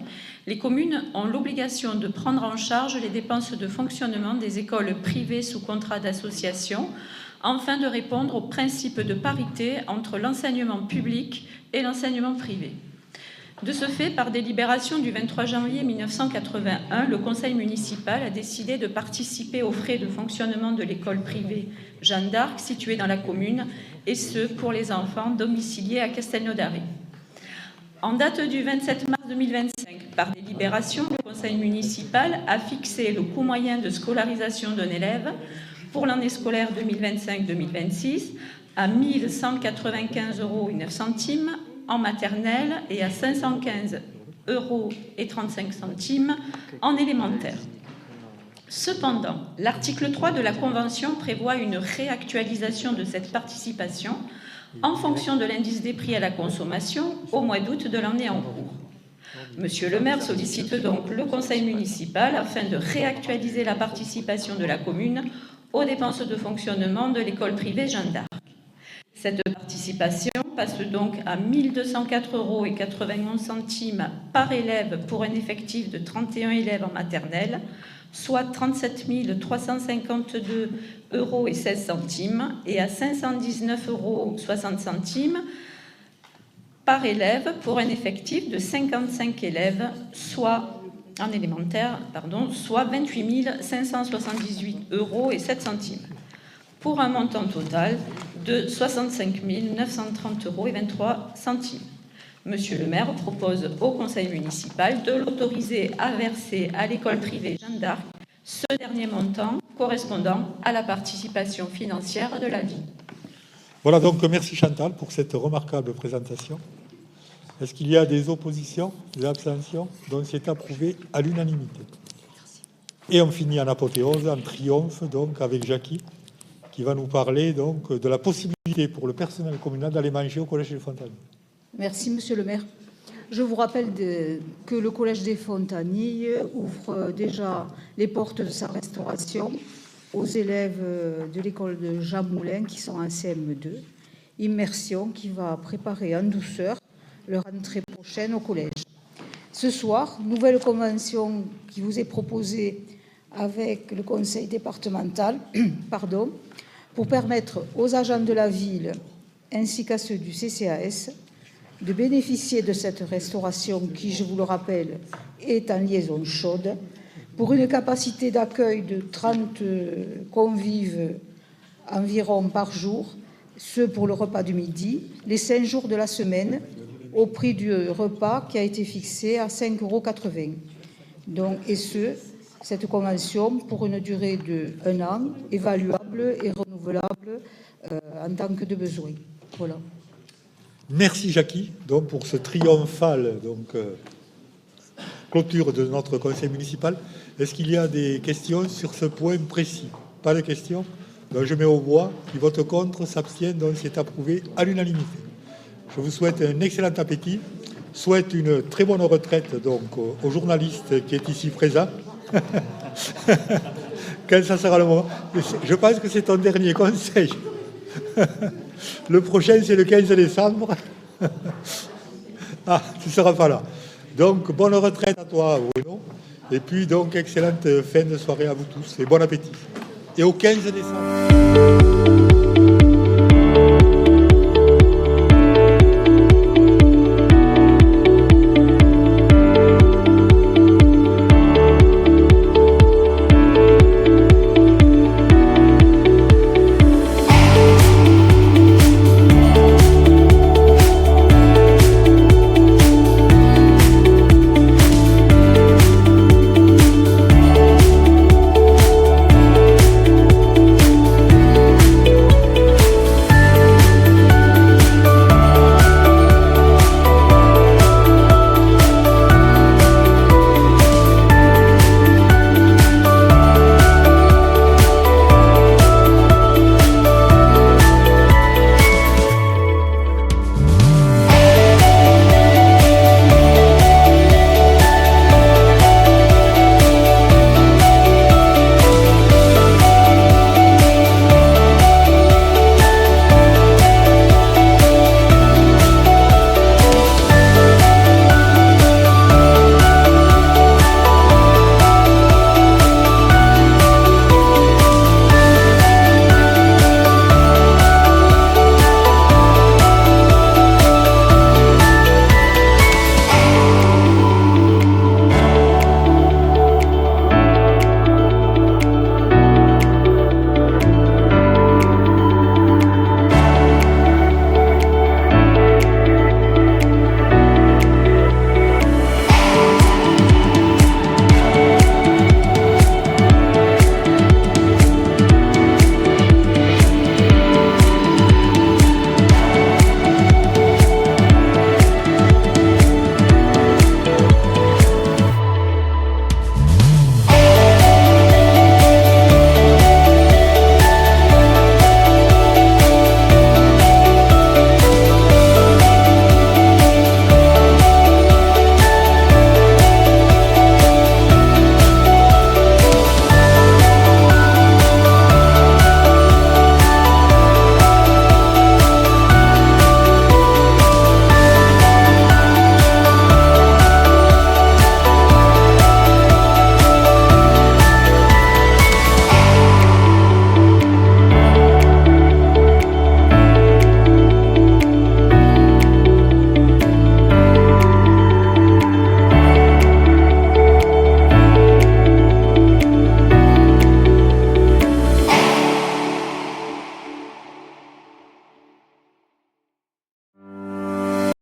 les communes ont l'obligation de prendre en charge les dépenses de fonctionnement des écoles privées sous contrat d'association, afin de répondre au principe de parité entre l'enseignement public et l'enseignement privé. De ce fait, par délibération du 23 janvier 1981, le conseil municipal a décidé de participer aux frais de fonctionnement de l'école privée Jeanne d'Arc, située dans la commune, et ce, pour les enfants domiciliés à Castelnaudary. En date du 27 mars 2025, par délibération, le conseil municipal a fixé le coût moyen de scolarisation d'un élève pour l'année scolaire 2025-2026 à 1 195,09 € en maternelle et à 515,35 € en élémentaire. Cependant, l'article 3 de la Convention prévoit une réactualisation de cette participation en fonction de l'indice des prix à la consommation au mois d'août de l'année en cours. Monsieur le maire sollicite donc le conseil municipal afin de réactualiser la participation de la commune aux dépenses de fonctionnement de l'école privée Jeanne d'Arc. Cette participation passe donc à 1 204,91 € par élève pour un effectif de 31 élèves en maternelle, soit 37 352,16 € et à 519,60 € par élève pour un effectif de 55 élèves, soit en élémentaire, soit 28 578,07 €, pour un montant total de 65 930,23 €. Monsieur le maire propose au conseil municipal de l'autoriser à verser à l'école privée Jeanne d'Arc ce dernier montant correspondant à la participation financière de la ville. Voilà, donc merci Chantal pour cette remarquable présentation. Est-ce qu'il y a des oppositions, des abstentions? Donc c'est approuvé à l'unanimité. Et on finit en apothéose, en triomphe, donc avec Jackie, qui va nous parler donc de la possibilité pour le personnel communal d'aller manger au Collège des Fontanilles. Merci, Monsieur le maire. Je vous rappelle que le Collège des Fontanilles ouvre déjà les portes de sa restauration aux élèves de l'école de Jean Moulin qui sont en CM2. Immersion qui va préparer en douceur leur entrée prochaine au collège. Ce soir, nouvelle convention qui vous est proposée avec le conseil départemental, pour permettre aux agents de la ville ainsi qu'à ceux du CCAS de bénéficier de cette restauration qui, je vous le rappelle, est en liaison chaude, pour une capacité d'accueil de 30 convives environ par jour, ce pour le repas du midi, les 5 jours de la semaine, au prix du repas qui a été fixé à 5,80 €. Donc, cette convention pour une durée de 1 an, évaluable et renouvelable en tant que de besoin. Voilà. Merci Jackie donc, pour ce triomphal clôture de notre conseil municipal. Est-ce qu'il y a des questions sur ce point précis? Pas de questions? Donc, je mets au voix. Qui vote contre, s'abstient, donc c'est approuvé à l'unanimité. Je vous souhaite un excellent appétit. Souhaite une très bonne retraite donc au journaliste qui est ici présent. Quand ça sera le moment. Je pense que c'est ton dernier conseil. Le prochain, c'est le 15 décembre. Ah, tu ne seras pas là. Donc, bonne retraite à toi, Bruno. Et puis donc, excellente fin de soirée à vous tous et bon appétit. Et au 15 décembre.